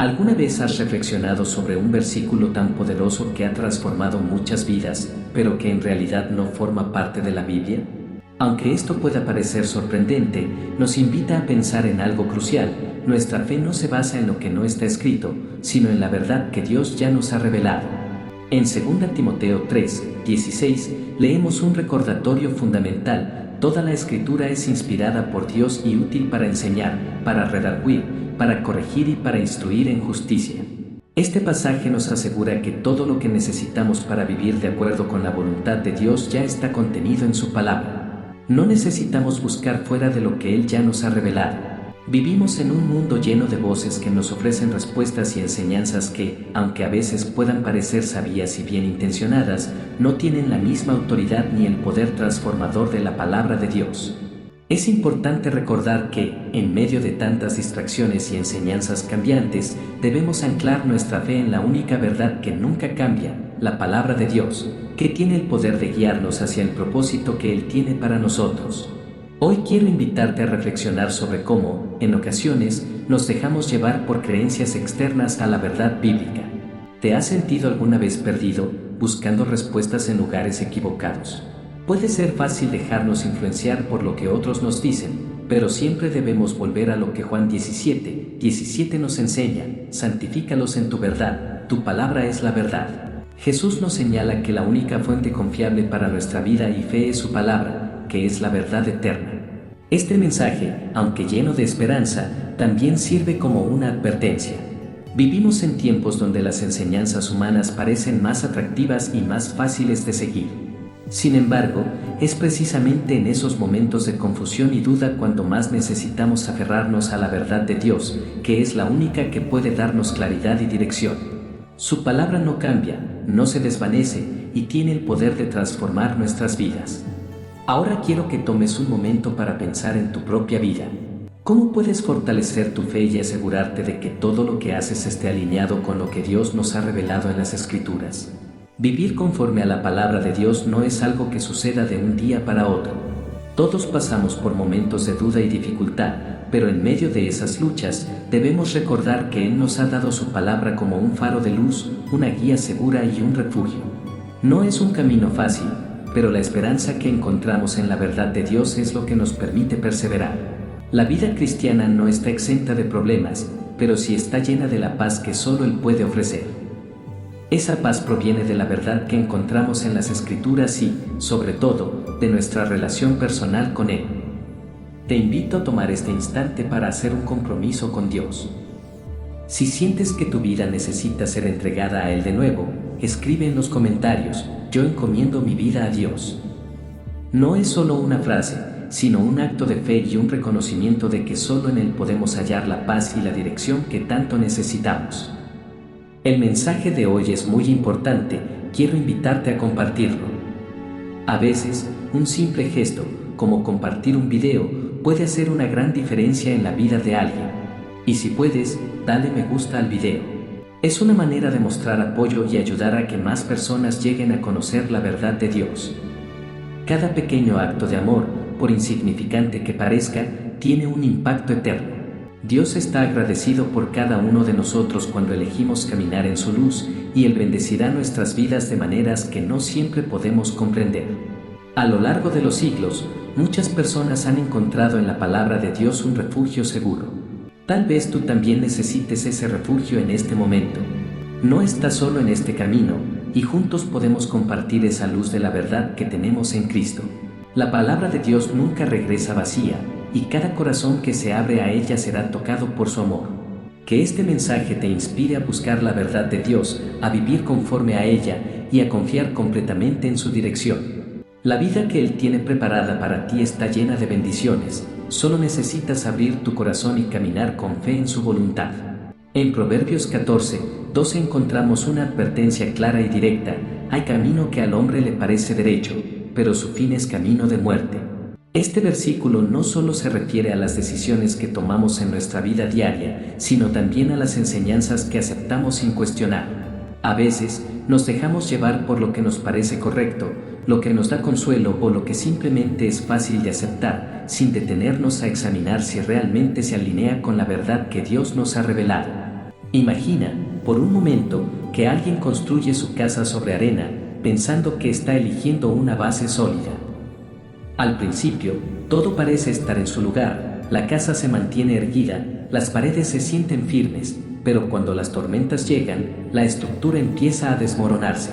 ¿Alguna vez has reflexionado sobre un versículo tan poderoso que ha transformado muchas vidas, pero que en realidad no forma parte de la Biblia? Aunque esto pueda parecer sorprendente, nos invita a pensar en algo crucial. Nuestra fe no se basa en lo que no está escrito, sino en la verdad que Dios ya nos ha revelado. En 2 Timoteo 3:16 leemos un recordatorio fundamental: toda la Escritura es inspirada por Dios y útil para enseñar, para redarguir, para corregir y para instruir en justicia. Este pasaje nos asegura que todo lo que necesitamos para vivir de acuerdo con la voluntad de Dios ya está contenido en su palabra. No necesitamos buscar fuera de lo que Él ya nos ha revelado. Vivimos en un mundo lleno de voces que nos ofrecen respuestas y enseñanzas que, aunque a veces puedan parecer sabias y bien intencionadas, no tienen la misma autoridad ni el poder transformador de la palabra de Dios. Es importante recordar que, en medio de tantas distracciones y enseñanzas cambiantes, debemos anclar nuestra fe en la única verdad que nunca cambia, la palabra de Dios, que tiene el poder de guiarnos hacia el propósito que Él tiene para nosotros. Hoy quiero invitarte a reflexionar sobre cómo, en ocasiones, nos dejamos llevar por creencias externas a la verdad bíblica. ¿Te has sentido alguna vez perdido, buscando respuestas en lugares equivocados? Puede ser fácil dejarnos influenciar por lo que otros nos dicen, pero siempre debemos volver a lo que Juan 17:17 nos enseña: santifícalos en tu verdad, tu palabra es la verdad. Jesús nos señala que la única fuente confiable para nuestra vida y fe es su palabra, que es la verdad eterna. Este mensaje, aunque lleno de esperanza, también sirve como una advertencia. Vivimos en tiempos donde las enseñanzas humanas parecen más atractivas y más fáciles de seguir. Sin embargo, es precisamente en esos momentos de confusión y duda cuando más necesitamos aferrarnos a la verdad de Dios, que es la única que puede darnos claridad y dirección. Su palabra no cambia, no se desvanece y tiene el poder de transformar nuestras vidas. Ahora quiero que tomes un momento para pensar en tu propia vida. ¿Cómo puedes fortalecer tu fe y asegurarte de que todo lo que haces esté alineado con lo que Dios nos ha revelado en las Escrituras? Vivir conforme a la palabra de Dios no es algo que suceda de un día para otro. Todos pasamos por momentos de duda y dificultad, pero en medio de esas luchas, debemos recordar que Él nos ha dado su palabra como un faro de luz, una guía segura y un refugio. No es un camino fácil, pero la esperanza que encontramos en la verdad de Dios es lo que nos permite perseverar. La vida cristiana no está exenta de problemas, pero sí está llena de la paz que solo Él puede ofrecer. Esa paz proviene de la verdad que encontramos en las Escrituras y, sobre todo, de nuestra relación personal con Él. Te invito a tomar este instante para hacer un compromiso con Dios. Si sientes que tu vida necesita ser entregada a Él de nuevo, escribe en los comentarios: yo encomiendo mi vida a Dios. No es solo una frase, sino un acto de fe y un reconocimiento de que solo en Él podemos hallar la paz y la dirección que tanto necesitamos. El mensaje de hoy es muy importante, quiero invitarte a compartirlo. A veces, un simple gesto, como compartir un video, puede hacer una gran diferencia en la vida de alguien. Y si puedes, dale me gusta al video. Es una manera de mostrar apoyo y ayudar a que más personas lleguen a conocer la verdad de Dios. Cada pequeño acto de amor, por insignificante que parezca, tiene un impacto eterno. Dios está agradecido por cada uno de nosotros cuando elegimos caminar en su luz, y Él bendecirá nuestras vidas de maneras que no siempre podemos comprender. A lo largo de los siglos, muchas personas han encontrado en la palabra de Dios un refugio seguro. Tal vez tú también necesites ese refugio en este momento. No estás solo en este camino, y juntos podemos compartir esa luz de la verdad que tenemos en Cristo. La palabra de Dios nunca regresa vacía, y cada corazón que se abre a ella será tocado por su amor. Que este mensaje te inspire a buscar la verdad de Dios, a vivir conforme a ella y a confiar completamente en su dirección. La vida que Él tiene preparada para ti está llena de bendiciones, solo necesitas abrir tu corazón y caminar con fe en su voluntad. En Proverbios 14:12 encontramos una advertencia clara y directa: hay camino que al hombre le parece derecho, pero su fin es camino de muerte. Este versículo no solo se refiere a las decisiones que tomamos en nuestra vida diaria, sino también a las enseñanzas que aceptamos sin cuestionar. A veces, nos dejamos llevar por lo que nos parece correcto, lo que nos da consuelo o lo que simplemente es fácil de aceptar, sin detenernos a examinar si realmente se alinea con la verdad que Dios nos ha revelado. Imagina, por un momento, que alguien construye su casa sobre arena, pensando que está eligiendo una base sólida. Al principio, todo parece estar en su lugar, la casa se mantiene erguida, las paredes se sienten firmes, pero cuando las tormentas llegan, la estructura empieza a desmoronarse.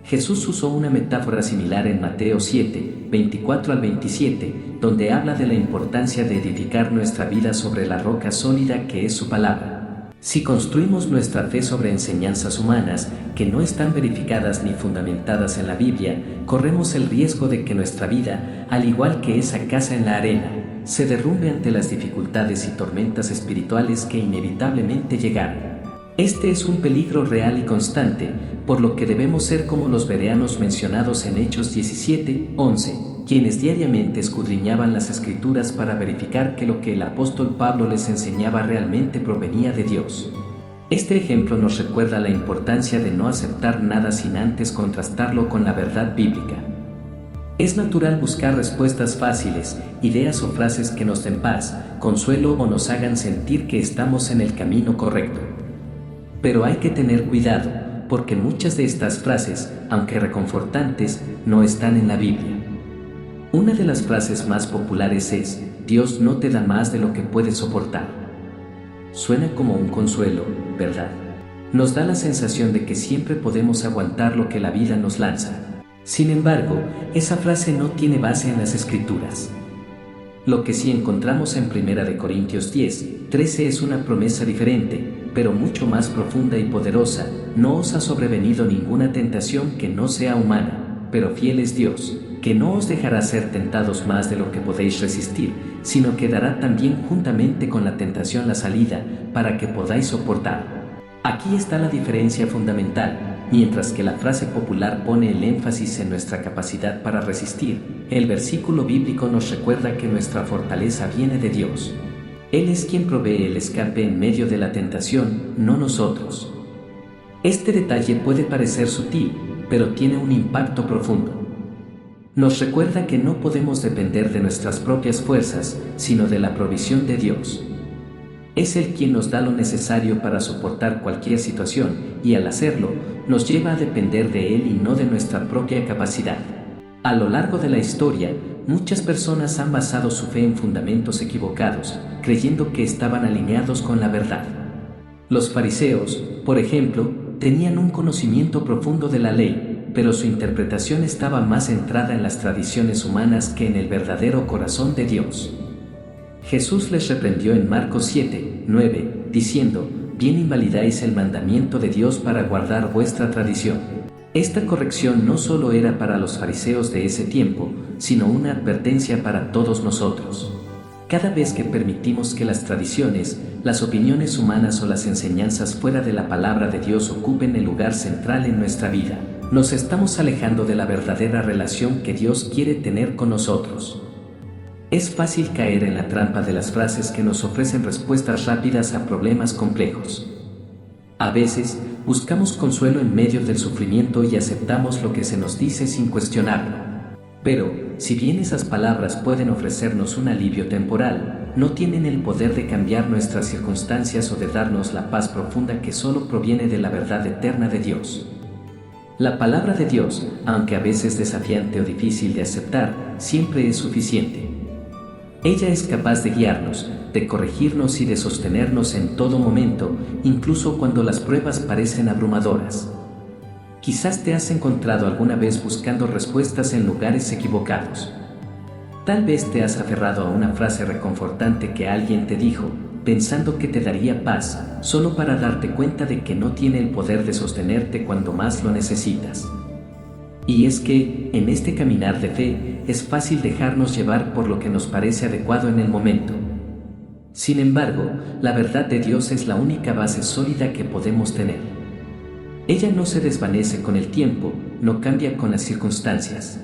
Jesús usó una metáfora similar en Mateo 7, 24 al 27, donde habla de la importancia de edificar nuestra vida sobre la roca sólida que es su palabra. Si construimos nuestra fe sobre enseñanzas humanas que no están verificadas ni fundamentadas en la Biblia, corremos el riesgo de que nuestra vida, al igual que esa casa en la arena, se derrumbe ante las dificultades y tormentas espirituales que inevitablemente llegarán. Este es un peligro real y constante, por lo que debemos ser como los bereanos mencionados en Hechos 17, 11, quienes diariamente escudriñaban las Escrituras para verificar que lo que el apóstol Pablo les enseñaba realmente provenía de Dios. Este ejemplo nos recuerda la importancia de no aceptar nada sin antes contrastarlo con la verdad bíblica. Es natural buscar respuestas fáciles, ideas o frases que nos den paz, consuelo o nos hagan sentir que estamos en el camino correcto. Pero hay que tener cuidado, porque muchas de estas frases, aunque reconfortantes, no están en la Biblia. Una de las frases más populares es: Dios no te da más de lo que puedes soportar. Suena como un consuelo, ¿verdad? Nos da la sensación de que siempre podemos aguantar lo que la vida nos lanza. Sin embargo, esa frase no tiene base en las Escrituras. Lo que sí encontramos en 1 Corintios 10, 13 es una promesa diferente, pero mucho más profunda y poderosa: no os ha sobrevenido ninguna tentación que no sea humana, pero fiel es Dios, que no os dejará ser tentados más de lo que podéis resistir, sino que dará también juntamente con la tentación la salida, para que podáis soportar. Aquí está la diferencia fundamental. Mientras que la frase popular pone el énfasis en nuestra capacidad para resistir, el versículo bíblico nos recuerda que nuestra fortaleza viene de Dios. Él es quien provee el escape en medio de la tentación, no nosotros. Este detalle puede parecer sutil, pero tiene un impacto profundo. Nos recuerda que no podemos depender de nuestras propias fuerzas, sino de la provisión de Dios. Es Él quien nos da lo necesario para soportar cualquier situación, y al hacerlo, nos lleva a depender de Él y no de nuestra propia capacidad. A lo largo de la historia, muchas personas han basado su fe en fundamentos equivocados, creyendo que estaban alineados con la verdad. Los fariseos, por ejemplo, tenían un conocimiento profundo de la ley, pero su interpretación estaba más centrada en las tradiciones humanas que en el verdadero corazón de Dios. Jesús les reprendió en Marcos 7, 9, diciendo: bien invalidáis el mandamiento de Dios para guardar vuestra tradición. Esta corrección no solo era para los fariseos de ese tiempo, sino una advertencia para todos nosotros. Cada vez que permitimos que las tradiciones, las opiniones humanas o las enseñanzas fuera de la palabra de Dios ocupen el lugar central en nuestra vida, nos estamos alejando de la verdadera relación que Dios quiere tener con nosotros. Es fácil caer en la trampa de las frases que nos ofrecen respuestas rápidas a problemas complejos. A veces, buscamos consuelo en medio del sufrimiento y aceptamos lo que se nos dice sin cuestionarlo. Pero, si bien esas palabras pueden ofrecernos un alivio temporal, no tienen el poder de cambiar nuestras circunstancias o de darnos la paz profunda que solo proviene de la verdad eterna de Dios. La palabra de Dios, aunque a veces desafiante o difícil de aceptar, siempre es suficiente. Ella es capaz de guiarnos, de corregirnos y de sostenernos en todo momento, incluso cuando las pruebas parecen abrumadoras. Quizás te has encontrado alguna vez buscando respuestas en lugares equivocados. Tal vez te has aferrado a una frase reconfortante que alguien te dijo, pensando que te daría paz, solo para darte cuenta de que no tiene el poder de sostenerte cuando más lo necesitas. Y es que, en este caminar de fe, es fácil dejarnos llevar por lo que nos parece adecuado en el momento. Sin embargo, la verdad de Dios es la única base sólida que podemos tener. Ella no se desvanece con el tiempo, no cambia con las circunstancias.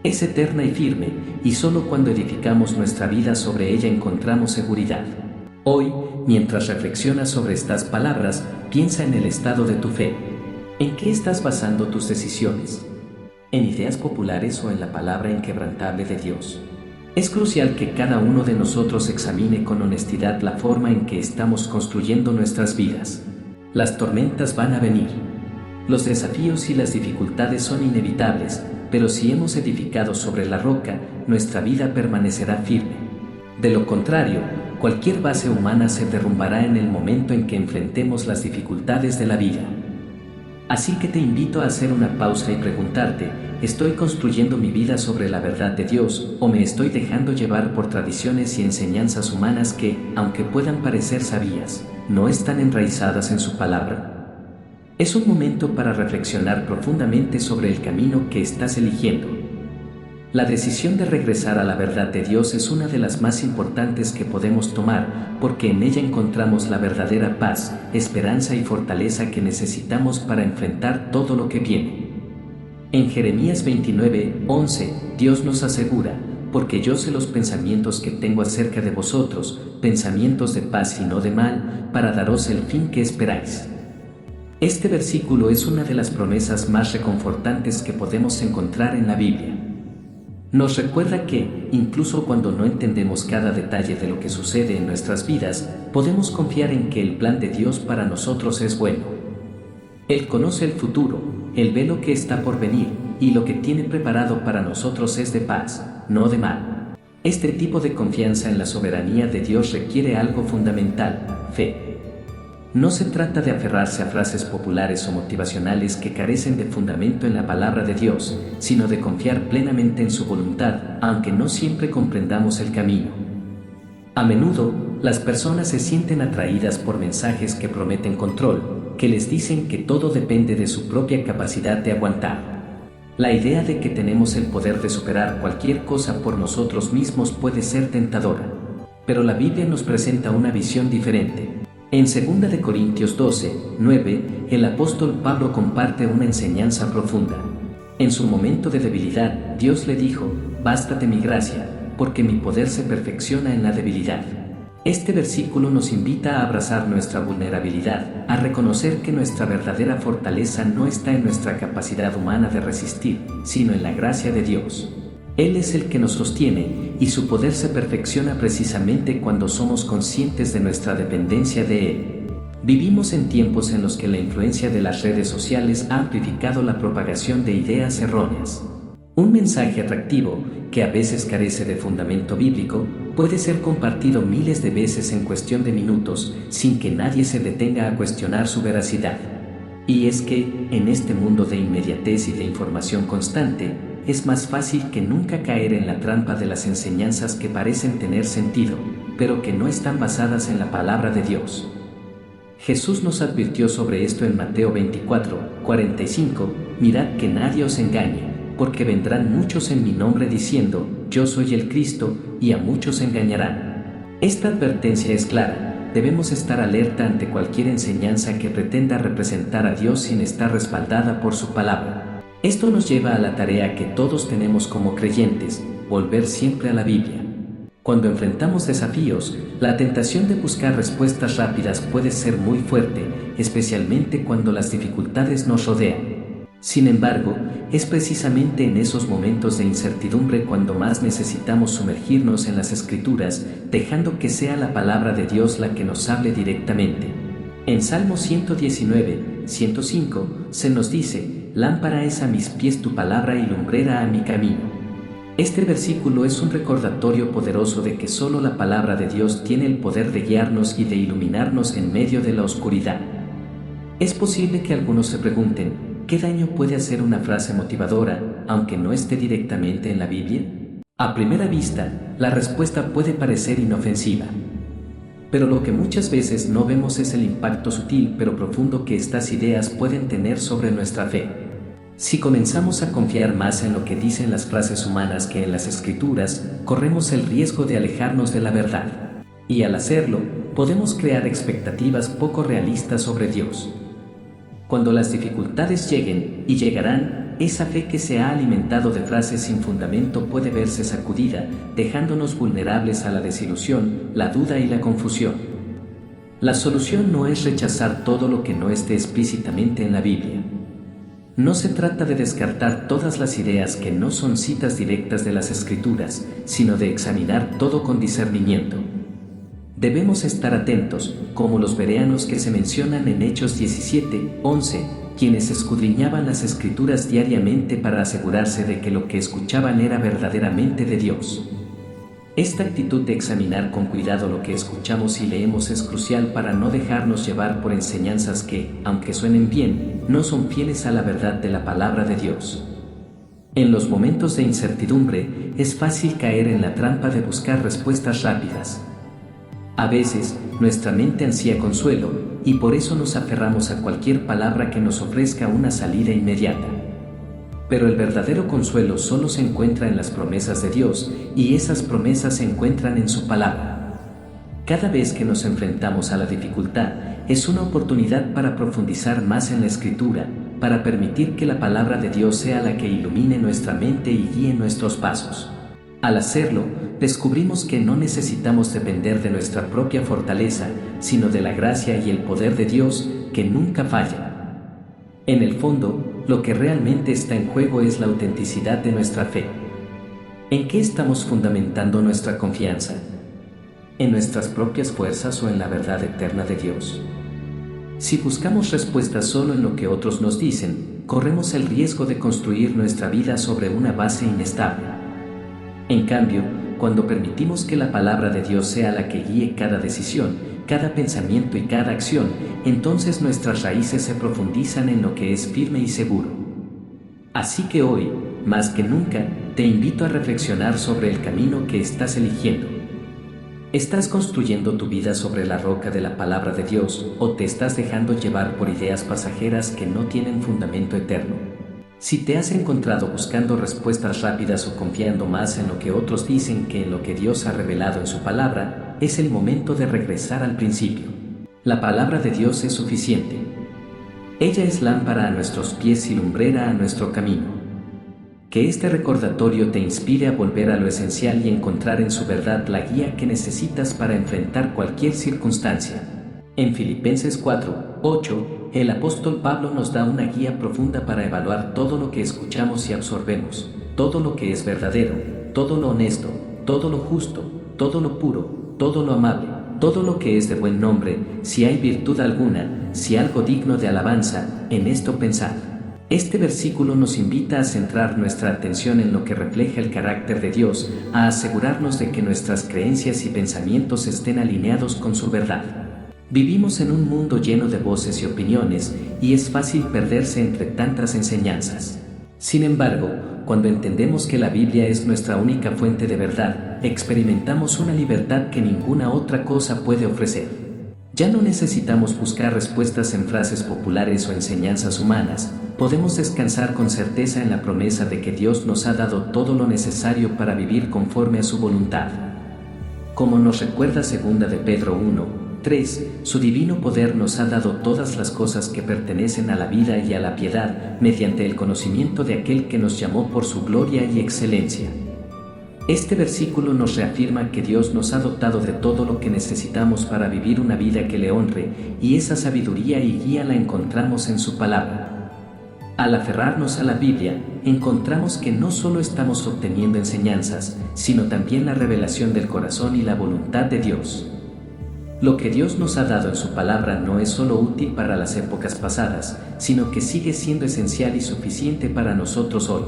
Es eterna y firme, y solo cuando edificamos nuestra vida sobre ella encontramos seguridad. Hoy, mientras reflexionas sobre estas palabras, piensa en el estado de tu fe. ¿En qué estás basando tus decisiones? ¿En ideas populares o en la palabra inquebrantable de Dios? Es crucial que cada uno de nosotros examine con honestidad la forma en que estamos construyendo nuestras vidas. Las tormentas van a venir. Los desafíos y las dificultades son inevitables, pero si hemos edificado sobre la roca, nuestra vida permanecerá firme. De lo contrario, cualquier base humana se derrumbará en el momento en que enfrentemos las dificultades de la vida. Así que te invito a hacer una pausa y preguntarte, ¿estoy construyendo mi vida sobre la verdad de Dios o me estoy dejando llevar por tradiciones y enseñanzas humanas que, aunque puedan parecer sabias, no están enraizadas en su palabra? Es un momento para reflexionar profundamente sobre el camino que estás eligiendo. La decisión de regresar a la verdad de Dios es una de las más importantes que podemos tomar, porque en ella encontramos la verdadera paz, esperanza y fortaleza que necesitamos para enfrentar todo lo que viene. En Jeremías 29:11, Dios nos asegura, porque yo sé los pensamientos que tengo acerca de vosotros, pensamientos de paz y no de mal, para daros el fin que esperáis. Este versículo es una de las promesas más reconfortantes que podemos encontrar en la Biblia. Nos recuerda que, incluso cuando no entendemos cada detalle de lo que sucede en nuestras vidas, podemos confiar en que el plan de Dios para nosotros es bueno. Él conoce el futuro, Él ve lo que está por venir, y lo que tiene preparado para nosotros es de paz, no de mal. Este tipo de confianza en la soberanía de Dios requiere algo fundamental: fe. No se trata de aferrarse a frases populares o motivacionales que carecen de fundamento en la palabra de Dios, sino de confiar plenamente en su voluntad, aunque no siempre comprendamos el camino. A menudo, las personas se sienten atraídas por mensajes que prometen control, que les dicen que todo depende de su propia capacidad de aguantar. La idea de que tenemos el poder de superar cualquier cosa por nosotros mismos puede ser tentadora, pero la Biblia nos presenta una visión diferente. En 2 de Corintios 12:9, el apóstol Pablo comparte una enseñanza profunda. En su momento de debilidad, Dios le dijo: «Bástate mi gracia, porque mi poder se perfecciona en la debilidad». Este versículo nos invita a abrazar nuestra vulnerabilidad, a reconocer que nuestra verdadera fortaleza no está en nuestra capacidad humana de resistir, sino en la gracia de Dios. Él es el que nos sostiene, y su poder se perfecciona precisamente cuando somos conscientes de nuestra dependencia de Él. Vivimos en tiempos en los que la influencia de las redes sociales ha amplificado la propagación de ideas erróneas. Un mensaje atractivo, que a veces carece de fundamento bíblico, puede ser compartido miles de veces en cuestión de minutos, sin que nadie se detenga a cuestionar su veracidad. Y es que, en este mundo de inmediatez y de información constante, es más fácil que nunca caer en la trampa de las enseñanzas que parecen tener sentido, pero que no están basadas en la palabra de Dios. Jesús nos advirtió sobre esto en Mateo 24:45, «Mirad que nadie os engañe, porque vendrán muchos en mi nombre diciendo, yo soy el Cristo, y a muchos engañarán». Esta advertencia es clara: debemos estar alerta ante cualquier enseñanza que pretenda representar a Dios sin estar respaldada por su palabra. Esto nos lleva a la tarea que todos tenemos como creyentes: volver siempre a la Biblia. Cuando enfrentamos desafíos, la tentación de buscar respuestas rápidas puede ser muy fuerte, especialmente cuando las dificultades nos rodean. Sin embargo, es precisamente en esos momentos de incertidumbre cuando más necesitamos sumergirnos en las Escrituras, dejando que sea la palabra de Dios la que nos hable directamente. En Salmo 119:105 se nos dice: «Lámpara es a mis pies tu palabra y lumbrera a mi camino». Este versículo es un recordatorio poderoso de que solo la palabra de Dios tiene el poder de guiarnos y de iluminarnos en medio de la oscuridad. Es posible que algunos se pregunten: ¿qué daño puede hacer una frase motivadora, aunque no esté directamente en la Biblia? A primera vista, la respuesta puede parecer inofensiva. Pero lo que muchas veces no vemos es el impacto sutil pero profundo que estas ideas pueden tener sobre nuestra fe. Si comenzamos a confiar más en lo que dicen las frases humanas que en las Escrituras, corremos el riesgo de alejarnos de la verdad. Y al hacerlo, podemos crear expectativas poco realistas sobre Dios. Cuando las dificultades lleguen, y llegarán, esa fe que se ha alimentado de frases sin fundamento puede verse sacudida, dejándonos vulnerables a la desilusión, la duda y la confusión. La solución no es rechazar todo lo que no esté explícitamente en la Biblia. No se trata de descartar todas las ideas que no son citas directas de las Escrituras, sino de examinar todo con discernimiento. Debemos estar atentos, como los bereanos que se mencionan en Hechos 17:11, quienes escudriñaban las Escrituras diariamente para asegurarse de que lo que escuchaban era verdaderamente de Dios. Esta actitud de examinar con cuidado lo que escuchamos y leemos es crucial para no dejarnos llevar por enseñanzas que, aunque suenen bien, no son fieles a la verdad de la palabra de Dios. En los momentos de incertidumbre, es fácil caer en la trampa de buscar respuestas rápidas. A veces, nuestra mente ansía consuelo, y por eso nos aferramos a cualquier palabra que nos ofrezca una salida inmediata. Pero el verdadero consuelo solo se encuentra en las promesas de Dios, y esas promesas se encuentran en su palabra. Cada vez que nos enfrentamos a la dificultad, es una oportunidad para profundizar más en la Escritura, para permitir que la palabra de Dios sea la que ilumine nuestra mente y guíe nuestros pasos. Al hacerlo, descubrimos que no necesitamos depender de nuestra propia fortaleza, sino de la gracia y el poder de Dios, que nunca falla. En el fondo, lo que realmente está en juego es la autenticidad de nuestra fe. ¿En qué estamos fundamentando nuestra confianza? ¿En nuestras propias fuerzas o en la verdad eterna de Dios? Si buscamos respuestas solo en lo que otros nos dicen, corremos el riesgo de construir nuestra vida sobre una base inestable. En cambio, cuando permitimos que la palabra de Dios sea la que guíe cada decisión, cada pensamiento y cada acción, entonces nuestras raíces se profundizan en lo que es firme y seguro. Así que hoy, más que nunca, te invito a reflexionar sobre el camino que estás eligiendo. ¿Estás construyendo tu vida sobre la roca de la palabra de Dios o te estás dejando llevar por ideas pasajeras que no tienen fundamento eterno? Si te has encontrado buscando respuestas rápidas o confiando más en lo que otros dicen que en lo que Dios ha revelado en su palabra, es el momento de regresar al principio. La palabra de Dios es suficiente. Ella es lámpara a nuestros pies y lumbrera a nuestro camino. Que este recordatorio te inspire a volver a lo esencial y encontrar en su verdad la guía que necesitas para enfrentar cualquier circunstancia. En Filipenses 4:8, el apóstol Pablo nos da una guía profunda para evaluar todo lo que escuchamos y absorbemos, todo lo que es verdadero, todo lo honesto, todo lo justo, todo lo puro, todo lo amable, todo lo que es de buen nombre, si hay virtud alguna, si algo digno de alabanza, en esto pensad. Este versículo nos invita a centrar nuestra atención en lo que refleja el carácter de Dios, a asegurarnos de que nuestras creencias y pensamientos estén alineados con su verdad. Vivimos en un mundo lleno de voces y opiniones, y es fácil perderse entre tantas enseñanzas. Sin embargo, cuando entendemos que la Biblia es nuestra única fuente de verdad, experimentamos una libertad que ninguna otra cosa puede ofrecer. Ya no necesitamos buscar respuestas en frases populares o enseñanzas humanas, podemos descansar con certeza en la promesa de que Dios nos ha dado todo lo necesario para vivir conforme a su voluntad. Como nos recuerda 2 de Pedro 1:3, su divino poder nos ha dado todas las cosas que pertenecen a la vida y a la piedad, mediante el conocimiento de aquel que nos llamó por su gloria y excelencia. Este versículo nos reafirma que Dios nos ha dotado de todo lo que necesitamos para vivir una vida que le honre, y esa sabiduría y guía la encontramos en su palabra. Al aferrarnos a la Biblia, encontramos que no solo estamos obteniendo enseñanzas, sino también la revelación del corazón y la voluntad de Dios. Lo que Dios nos ha dado en su palabra no es solo útil para las épocas pasadas, sino que sigue siendo esencial y suficiente para nosotros hoy.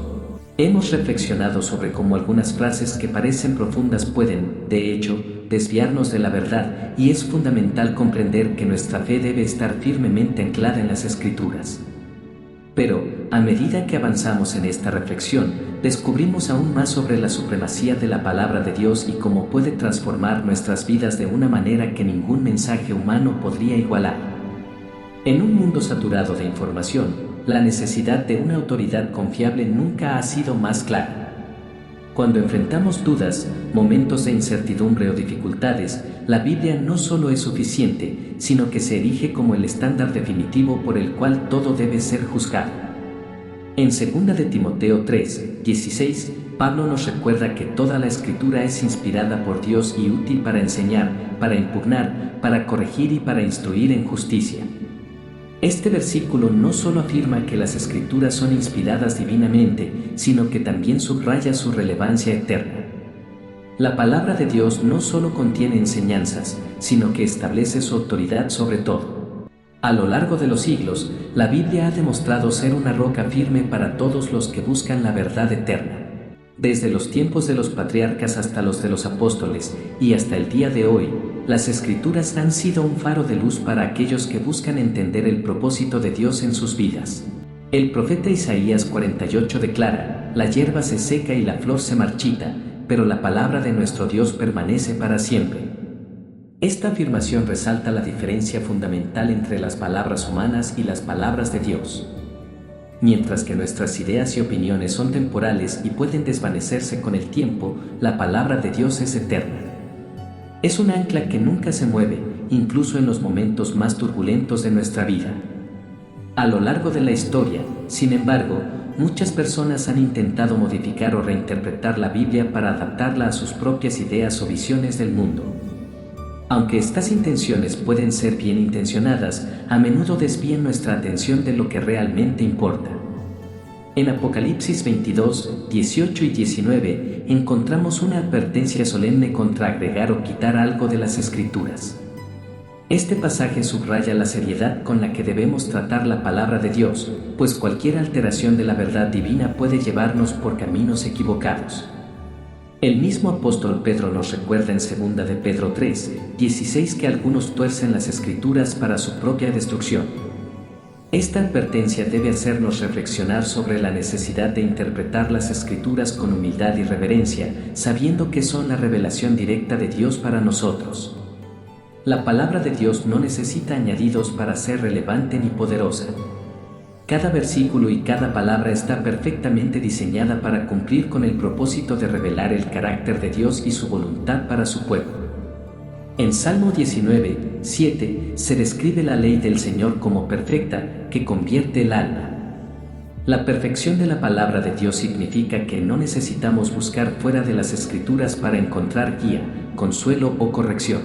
Hemos reflexionado sobre cómo algunas frases que parecen profundas pueden, de hecho, desviarnos de la verdad, y es fundamental comprender que nuestra fe debe estar firmemente anclada en las Escrituras. Pero, a medida que avanzamos en esta reflexión, descubrimos aún más sobre la supremacía de la palabra de Dios y cómo puede transformar nuestras vidas de una manera que ningún mensaje humano podría igualar. En un mundo saturado de información, la necesidad de una autoridad confiable nunca ha sido más clara. Cuando enfrentamos dudas, momentos de incertidumbre o dificultades, la Biblia no solo es suficiente, sino que se erige como el estándar definitivo por el cual todo debe ser juzgado. En 2 de Timoteo 3:16, Pablo nos recuerda que toda la Escritura es inspirada por Dios y útil para enseñar, para impugnar, para corregir y para instruir en justicia. Este versículo no solo afirma que las Escrituras son inspiradas divinamente, sino que también subraya su relevancia eterna. La palabra de Dios no solo contiene enseñanzas, sino que establece su autoridad sobre todo. A lo largo de los siglos, la Biblia ha demostrado ser una roca firme para todos los que buscan la verdad eterna. Desde los tiempos de los patriarcas hasta los de los apóstoles, y hasta el día de hoy, las Escrituras han sido un faro de luz para aquellos que buscan entender el propósito de Dios en sus vidas. El profeta Isaías 48 declara: la hierba se seca y la flor se marchita, pero la palabra de nuestro Dios permanece para siempre. Esta afirmación resalta la diferencia fundamental entre las palabras humanas y las palabras de Dios. Mientras que nuestras ideas y opiniones son temporales y pueden desvanecerse con el tiempo, la palabra de Dios es eterna. Es un ancla que nunca se mueve, incluso en los momentos más turbulentos de nuestra vida. A lo largo de la historia, sin embargo, muchas personas han intentado modificar o reinterpretar la Biblia para adaptarla a sus propias ideas o visiones del mundo. Aunque estas intenciones pueden ser bien intencionadas, a menudo desvían nuestra atención de lo que realmente importa. En Apocalipsis 22, 18 y 19, encontramos una advertencia solemne contra agregar o quitar algo de las Escrituras. Este pasaje subraya la seriedad con la que debemos tratar la palabra de Dios, pues cualquier alteración de la verdad divina puede llevarnos por caminos equivocados. El mismo apóstol Pedro nos recuerda en 2 de Pedro 3, 16 que algunos tuercen las Escrituras para su propia destrucción. Esta advertencia debe hacernos reflexionar sobre la necesidad de interpretar las Escrituras con humildad y reverencia, sabiendo que son la revelación directa de Dios para nosotros. La palabra de Dios no necesita añadidos para ser relevante ni poderosa. Cada versículo y cada palabra está perfectamente diseñada para cumplir con el propósito de revelar el carácter de Dios y su voluntad para su pueblo. En Salmo 19, 7, se describe la ley del Señor como perfecta, que convierte el alma. La perfección de la palabra de Dios significa que no necesitamos buscar fuera de las Escrituras para encontrar guía, consuelo o corrección.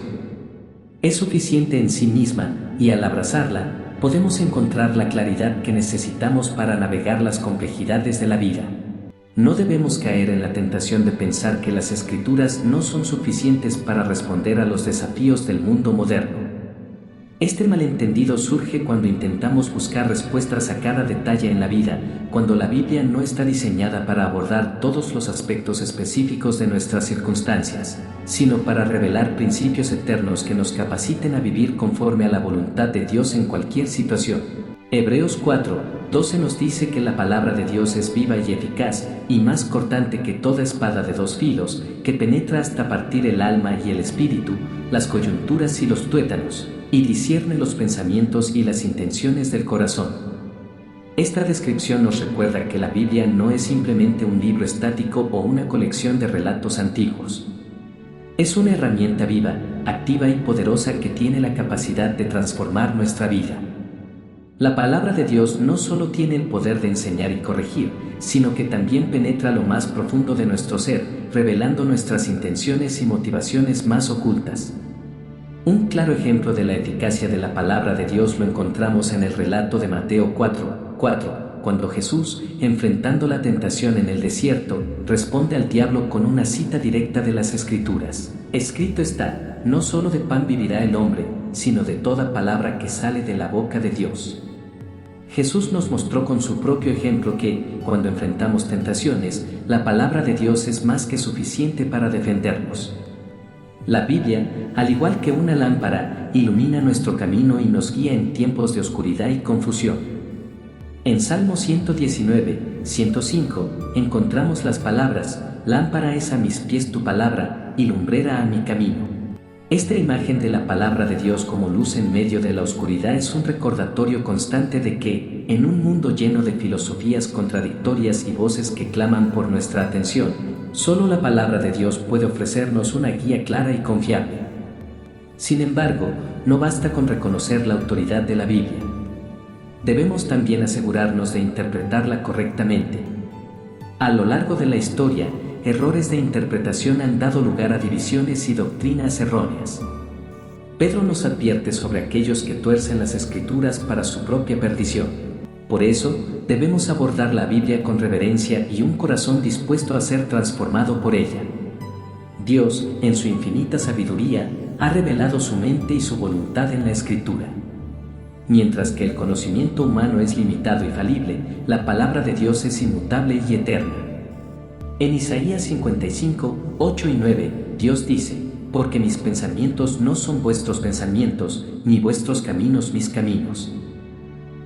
Es suficiente en sí misma, y al abrazarla, podemos encontrar la claridad que necesitamos para navegar las complejidades de la vida. No debemos caer en la tentación de pensar que las Escrituras no son suficientes para responder a los desafíos del mundo moderno. Este malentendido surge cuando intentamos buscar respuestas a cada detalle en la vida, cuando la Biblia no está diseñada para abordar todos los aspectos específicos de nuestras circunstancias, sino para revelar principios eternos que nos capaciten a vivir conforme a la voluntad de Dios en cualquier situación. Hebreos 4, 12 nos dice que la palabra de Dios es viva y eficaz, y más cortante que toda espada de dos filos, que penetra hasta partir el alma y el espíritu, las coyunturas y los tuétanos, y discierne los pensamientos y las intenciones del corazón. Esta descripción nos recuerda que la Biblia no es simplemente un libro estático o una colección de relatos antiguos. Es una herramienta viva, activa y poderosa que tiene la capacidad de transformar nuestra vida. La palabra de Dios no solo tiene el poder de enseñar y corregir, sino que también penetra lo más profundo de nuestro ser, revelando nuestras intenciones y motivaciones más ocultas. Un claro ejemplo de la eficacia de la palabra de Dios lo encontramos en el relato de Mateo 4, cuando Jesús, enfrentando la tentación en el desierto, responde al diablo con una cita directa de las Escrituras. Escrito está: no solo de pan vivirá el hombre, sino de toda palabra que sale de la boca de Dios. Jesús nos mostró con su propio ejemplo que, cuando enfrentamos tentaciones, la palabra de Dios es más que suficiente para defendernos. La Biblia, al igual que una lámpara, ilumina nuestro camino y nos guía en tiempos de oscuridad y confusión. En Salmo 119, 105, encontramos las palabras: lámpara es a mis pies tu palabra, y lumbrera a mi camino. Esta imagen de la palabra de Dios como luz en medio de la oscuridad es un recordatorio constante de que, en un mundo lleno de filosofías contradictorias y voces que claman por nuestra atención, solo la palabra de Dios puede ofrecernos una guía clara y confiable. Sin embargo, no basta con reconocer la autoridad de la Biblia. Debemos también asegurarnos de interpretarla correctamente. A lo largo de la historia, errores de interpretación han dado lugar a divisiones y doctrinas erróneas. Pedro nos advierte sobre aquellos que tuercen las Escrituras para su propia perdición. Por eso, debemos abordar la Biblia con reverencia y un corazón dispuesto a ser transformado por ella. Dios, en su infinita sabiduría, ha revelado su mente y su voluntad en la Escritura. Mientras que el conocimiento humano es limitado y falible, la palabra de Dios es inmutable y eterna. En Isaías 55, 8 y 9, Dios dice: porque mis pensamientos no son vuestros pensamientos, ni vuestros caminos mis caminos.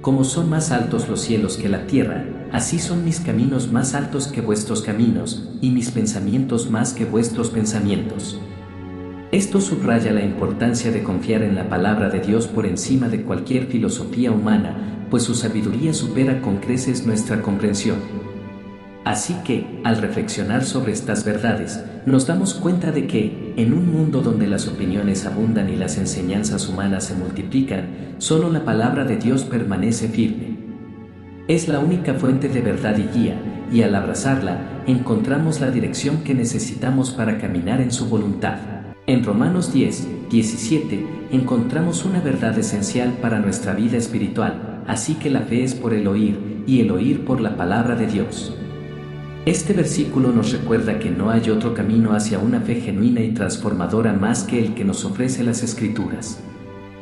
Como son más altos los cielos que la tierra, así son mis caminos más altos que vuestros caminos, y mis pensamientos más que vuestros pensamientos. Esto subraya la importancia de confiar en la palabra de Dios por encima de cualquier filosofía humana, pues su sabiduría supera con creces nuestra comprensión. Así que, al reflexionar sobre estas verdades, nos damos cuenta de que, en un mundo donde las opiniones abundan y las enseñanzas humanas se multiplican, solo la palabra de Dios permanece firme. Es la única fuente de verdad y guía, y al abrazarla, encontramos la dirección que necesitamos para caminar en su voluntad. En Romanos 10, 17, encontramos una verdad esencial para nuestra vida espiritual, así que la fe es por el oír, y el oír por la palabra de Dios. Este versículo nos recuerda que no hay otro camino hacia una fe genuina y transformadora más que el que nos ofrece las Escrituras.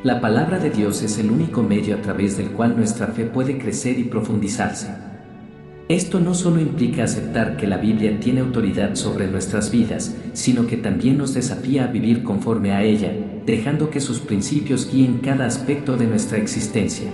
La palabra de Dios es el único medio a través del cual nuestra fe puede crecer y profundizarse. Esto no solo implica aceptar que la Biblia tiene autoridad sobre nuestras vidas, sino que también nos desafía a vivir conforme a ella, dejando que sus principios guíen cada aspecto de nuestra existencia.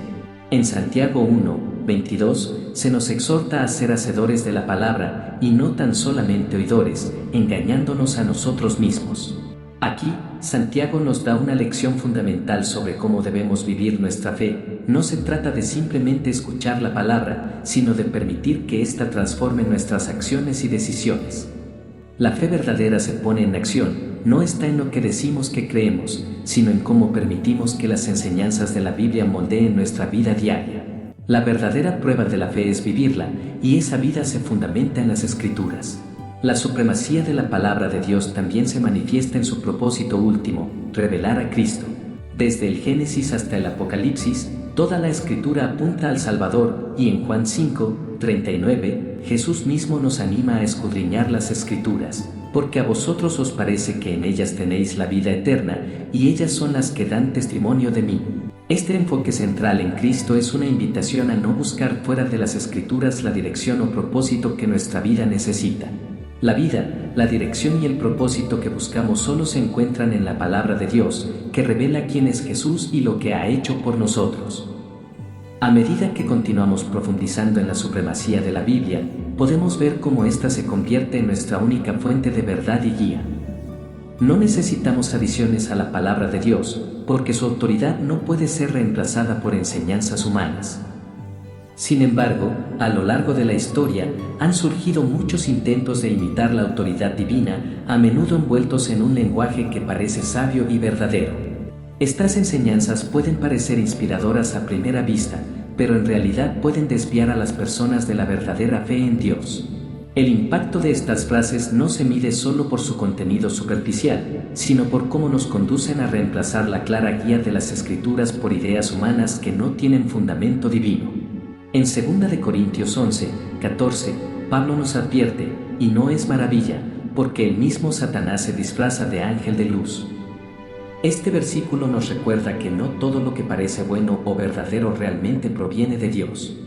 En Santiago 1, 22, se nos exhorta a ser hacedores de la palabra y no tan solamente oidores, engañándonos a nosotros mismos. Aquí, Santiago nos da una lección fundamental sobre cómo debemos vivir nuestra fe. No se trata de simplemente escuchar la palabra, sino de permitir que ésta transforme nuestras acciones y decisiones. La fe verdadera se pone en acción, no está en lo que decimos que creemos, sino en cómo permitimos que las enseñanzas de la Biblia moldeen nuestra vida diaria. La verdadera prueba de la fe es vivirla, y esa vida se fundamenta en las Escrituras. La supremacía de la palabra de Dios también se manifiesta en su propósito último, revelar a Cristo. Desde el Génesis hasta el Apocalipsis, toda la Escritura apunta al Salvador, y en Juan 5, 39, Jesús mismo nos anima a escudriñar las Escrituras, porque a vosotros os parece que en ellas tenéis la vida eterna, y ellas son las que dan testimonio de mí. Este enfoque central en Cristo es una invitación a no buscar fuera de las Escrituras la dirección o propósito que nuestra vida necesita. La vida, la dirección y el propósito que buscamos solo se encuentran en la palabra de Dios, que revela quién es Jesús y lo que ha hecho por nosotros. A medida que continuamos profundizando en la supremacía de la Biblia, podemos ver cómo ésta se convierte en nuestra única fuente de verdad y guía. No necesitamos adiciones a la palabra de Dios, porque su autoridad no puede ser reemplazada por enseñanzas humanas. Sin embargo, a lo largo de la historia, han surgido muchos intentos de imitar la autoridad divina, a menudo envueltos en un lenguaje que parece sabio y verdadero. Estas enseñanzas pueden parecer inspiradoras a primera vista, pero en realidad pueden desviar a las personas de la verdadera fe en Dios. El impacto de estas frases no se mide solo por su contenido superficial, sino por cómo nos conducen a reemplazar la clara guía de las Escrituras por ideas humanas que no tienen fundamento divino. En 2 Corintios 11, 14, Pablo nos advierte, y no es maravilla, porque el mismo Satanás se disfraza de ángel de luz. Este versículo nos recuerda que no todo lo que parece bueno o verdadero realmente proviene de Dios.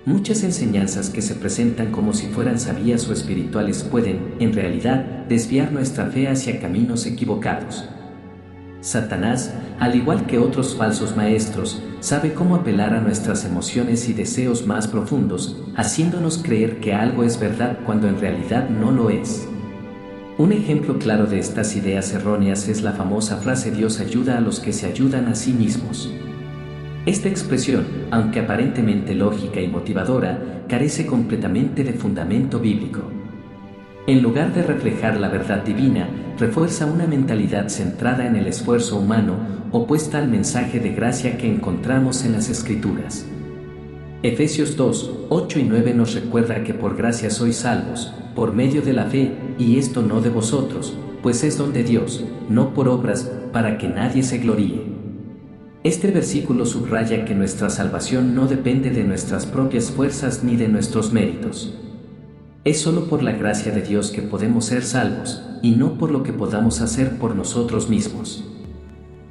Muchas enseñanzas que se presentan como si fueran sabias o espirituales pueden, en realidad, desviar nuestra fe hacia caminos equivocados. Satanás, al igual que otros falsos maestros, sabe cómo apelar a nuestras emociones y deseos más profundos, haciéndonos creer que algo es verdad cuando en realidad no lo es. Un ejemplo claro de estas ideas erróneas es la famosa frase «Dios ayuda a los que se ayudan a sí mismos». Esta expresión, aunque aparentemente lógica y motivadora, carece completamente de fundamento bíblico. En lugar de reflejar la verdad divina, refuerza una mentalidad centrada en el esfuerzo humano, opuesta al mensaje de gracia que encontramos en las Escrituras. Efesios 2, 8 y 9 nos recuerda que por gracia sois salvos, por medio de la fe, y esto no de vosotros, pues es don de Dios, no por obras, para que nadie se gloríe. Este versículo subraya que nuestra salvación no depende de nuestras propias fuerzas ni de nuestros méritos. Es solo por la gracia de Dios que podemos ser salvos, y no por lo que podamos hacer por nosotros mismos.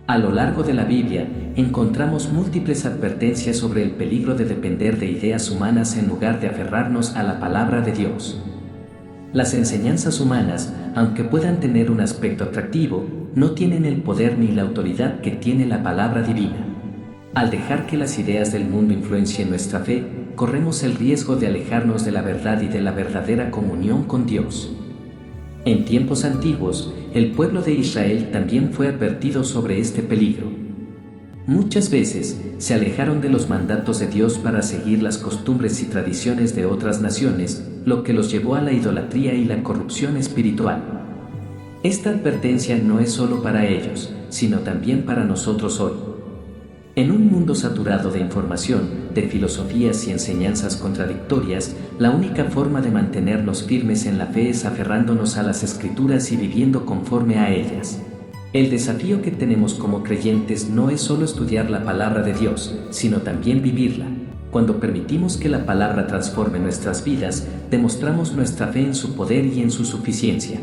A lo largo de la Biblia, encontramos múltiples advertencias sobre el peligro de depender de ideas humanas en lugar de aferrarnos a la palabra de Dios. Las enseñanzas humanas, aunque puedan tener un aspecto atractivo, no tienen el poder ni la autoridad que tiene la palabra divina. Al dejar que las ideas del mundo influencien nuestra fe, corremos el riesgo de alejarnos de la verdad y de la verdadera comunión con Dios. En tiempos antiguos, el pueblo de Israel también fue advertido sobre este peligro. Muchas veces se alejaron de los mandatos de Dios para seguir las costumbres y tradiciones de otras naciones, lo que los llevó a la idolatría y la corrupción espiritual. Esta advertencia no es solo para ellos, sino también para nosotros hoy. En un mundo saturado de información, de filosofías y enseñanzas contradictorias, la única forma de mantenernos firmes en la fe es aferrándonos a las Escrituras y viviendo conforme a ellas. El desafío que tenemos como creyentes no es solo estudiar la palabra de Dios, sino también vivirla. Cuando permitimos que la palabra transforme nuestras vidas, demostramos nuestra fe en su poder y en su suficiencia.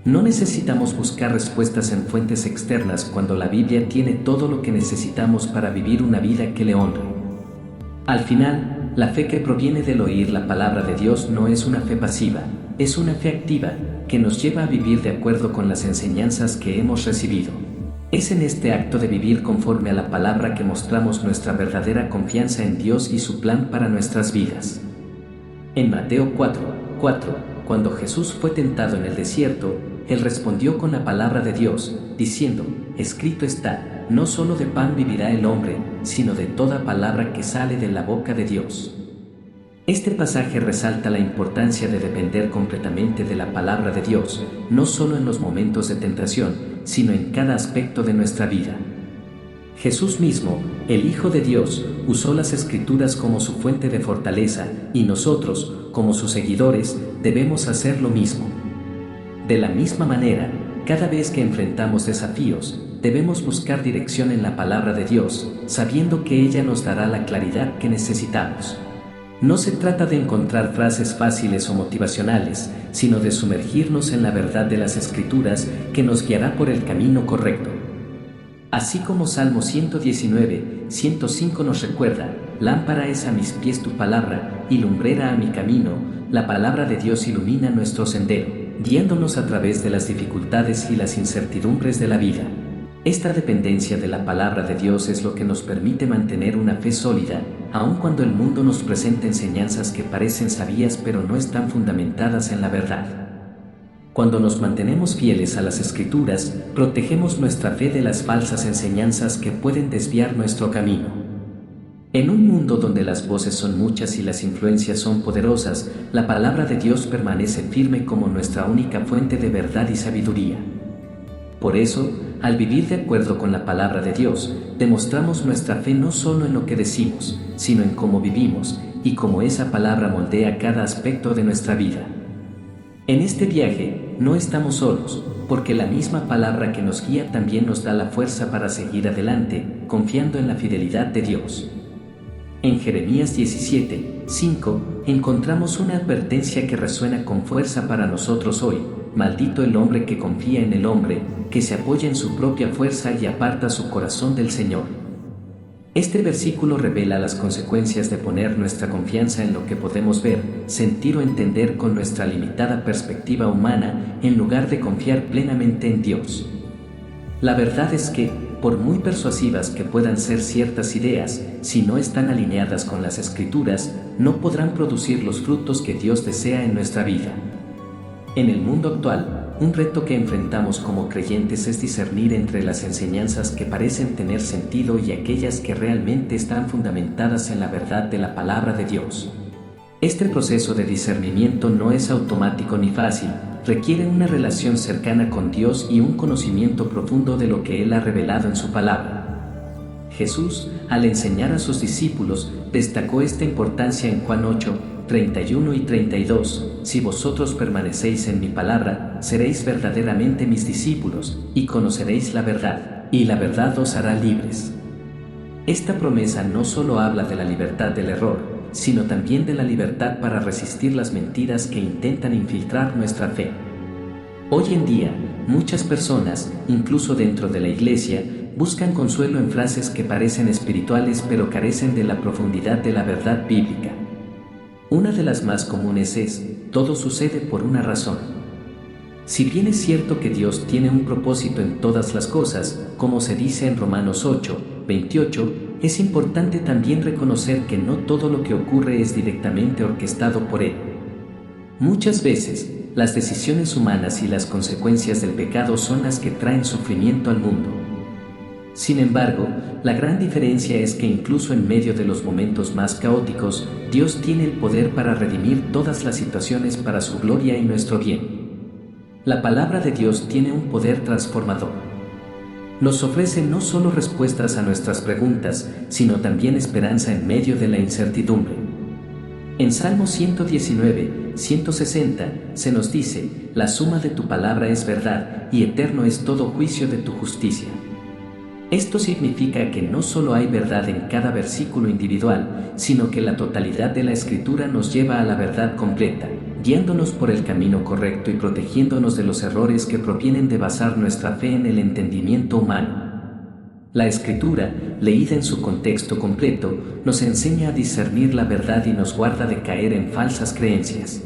No necesitamos buscar respuestas en fuentes externas cuando la Biblia tiene todo lo que necesitamos para vivir una vida que le honre. Al final, la fe que proviene del oír la palabra de Dios no es una fe pasiva, es una fe activa, que nos lleva a vivir de acuerdo con las enseñanzas que hemos recibido. Es en este acto de vivir conforme a la palabra que mostramos nuestra verdadera confianza en Dios y su plan para nuestras vidas. En Mateo 4:4, cuando Jesús fue tentado en el desierto, Él respondió con la palabra de Dios, diciendo: escrito está, no solo de pan vivirá el hombre, sino de toda palabra que sale de la boca de Dios. Este pasaje resalta la importancia de depender completamente de la palabra de Dios, no solo en los momentos de tentación, sino en cada aspecto de nuestra vida. Jesús mismo, el Hijo de Dios, usó las Escrituras como su fuente de fortaleza, y nosotros, como sus seguidores, debemos hacer lo mismo. De la misma manera, cada vez que enfrentamos desafíos, debemos buscar dirección en la palabra de Dios, sabiendo que ella nos dará la claridad que necesitamos. No se trata de encontrar frases fáciles o motivacionales, sino de sumergirnos en la verdad de las Escrituras que nos guiará por el camino correcto. Así como Salmo 119:105 nos recuerda: lámpara es a mis pies tu palabra, y lumbrera a mi camino. La palabra de Dios ilumina nuestro sendero, guiándonos a través de las dificultades y las incertidumbres de la vida. Esta dependencia de la palabra de Dios es lo que nos permite mantener una fe sólida, aun cuando el mundo nos presenta enseñanzas que parecen sabias pero no están fundamentadas en la verdad. Cuando nos mantenemos fieles a las Escrituras, protegemos nuestra fe de las falsas enseñanzas que pueden desviar nuestro camino. En un mundo donde las voces son muchas y las influencias son poderosas, la palabra de Dios permanece firme como nuestra única fuente de verdad y sabiduría. Por eso, al vivir de acuerdo con la palabra de Dios, demostramos nuestra fe no solo en lo que decimos, sino en cómo vivimos, y cómo esa palabra moldea cada aspecto de nuestra vida. En este viaje, no estamos solos, porque la misma palabra que nos guía también nos da la fuerza para seguir adelante, confiando en la fidelidad de Dios. En Jeremías 17:5 encontramos una advertencia que resuena con fuerza para nosotros hoy: maldito el hombre que confía en el hombre, que se apoya en su propia fuerza y aparta su corazón del Señor. Este versículo revela las consecuencias de poner nuestra confianza en lo que podemos ver, sentir o entender con nuestra limitada perspectiva humana, en lugar de confiar plenamente en Dios. La verdad es que, por muy persuasivas que puedan ser ciertas ideas, si no están alineadas con las Escrituras, no podrán producir los frutos que Dios desea en nuestra vida. En el mundo actual, un reto que enfrentamos como creyentes es discernir entre las enseñanzas que parecen tener sentido y aquellas que realmente están fundamentadas en la verdad de la palabra de Dios. Este proceso de discernimiento no es automático ni fácil, requiere una relación cercana con Dios y un conocimiento profundo de lo que Él ha revelado en su palabra. Jesús, al enseñar a sus discípulos, destacó esta importancia en Juan 31 y 32, si vosotros permanecéis en mi palabra, seréis verdaderamente mis discípulos, y conoceréis la verdad, y la verdad os hará libres. Esta promesa no solo habla de la libertad del error, sino también de la libertad para resistir las mentiras que intentan infiltrar nuestra fe. Hoy en día, muchas personas, incluso dentro de la iglesia, buscan consuelo en frases que parecen espirituales pero carecen de la profundidad de la verdad bíblica. Una de las más comunes es: todo sucede por una razón. Si bien es cierto que Dios tiene un propósito en todas las cosas, como se dice en Romanos 8:28, es importante también reconocer que no todo lo que ocurre es directamente orquestado por Él. Muchas veces, las decisiones humanas y las consecuencias del pecado son las que traen sufrimiento al mundo. Sin embargo, la gran diferencia es que incluso en medio de los momentos más caóticos, Dios tiene el poder para redimir todas las situaciones para su gloria y nuestro bien. La palabra de Dios tiene un poder transformador. Nos ofrece no solo respuestas a nuestras preguntas, sino también esperanza en medio de la incertidumbre. En Salmo 119:160 se nos dice: la suma de tu palabra es verdad, y eterno es todo juicio de tu justicia. Esto significa que no solo hay verdad en cada versículo individual, sino que la totalidad de la Escritura nos lleva a la verdad completa, guiándonos por el camino correcto y protegiéndonos de los errores que provienen de basar nuestra fe en el entendimiento humano. La Escritura, leída en su contexto completo, nos enseña a discernir la verdad y nos guarda de caer en falsas creencias.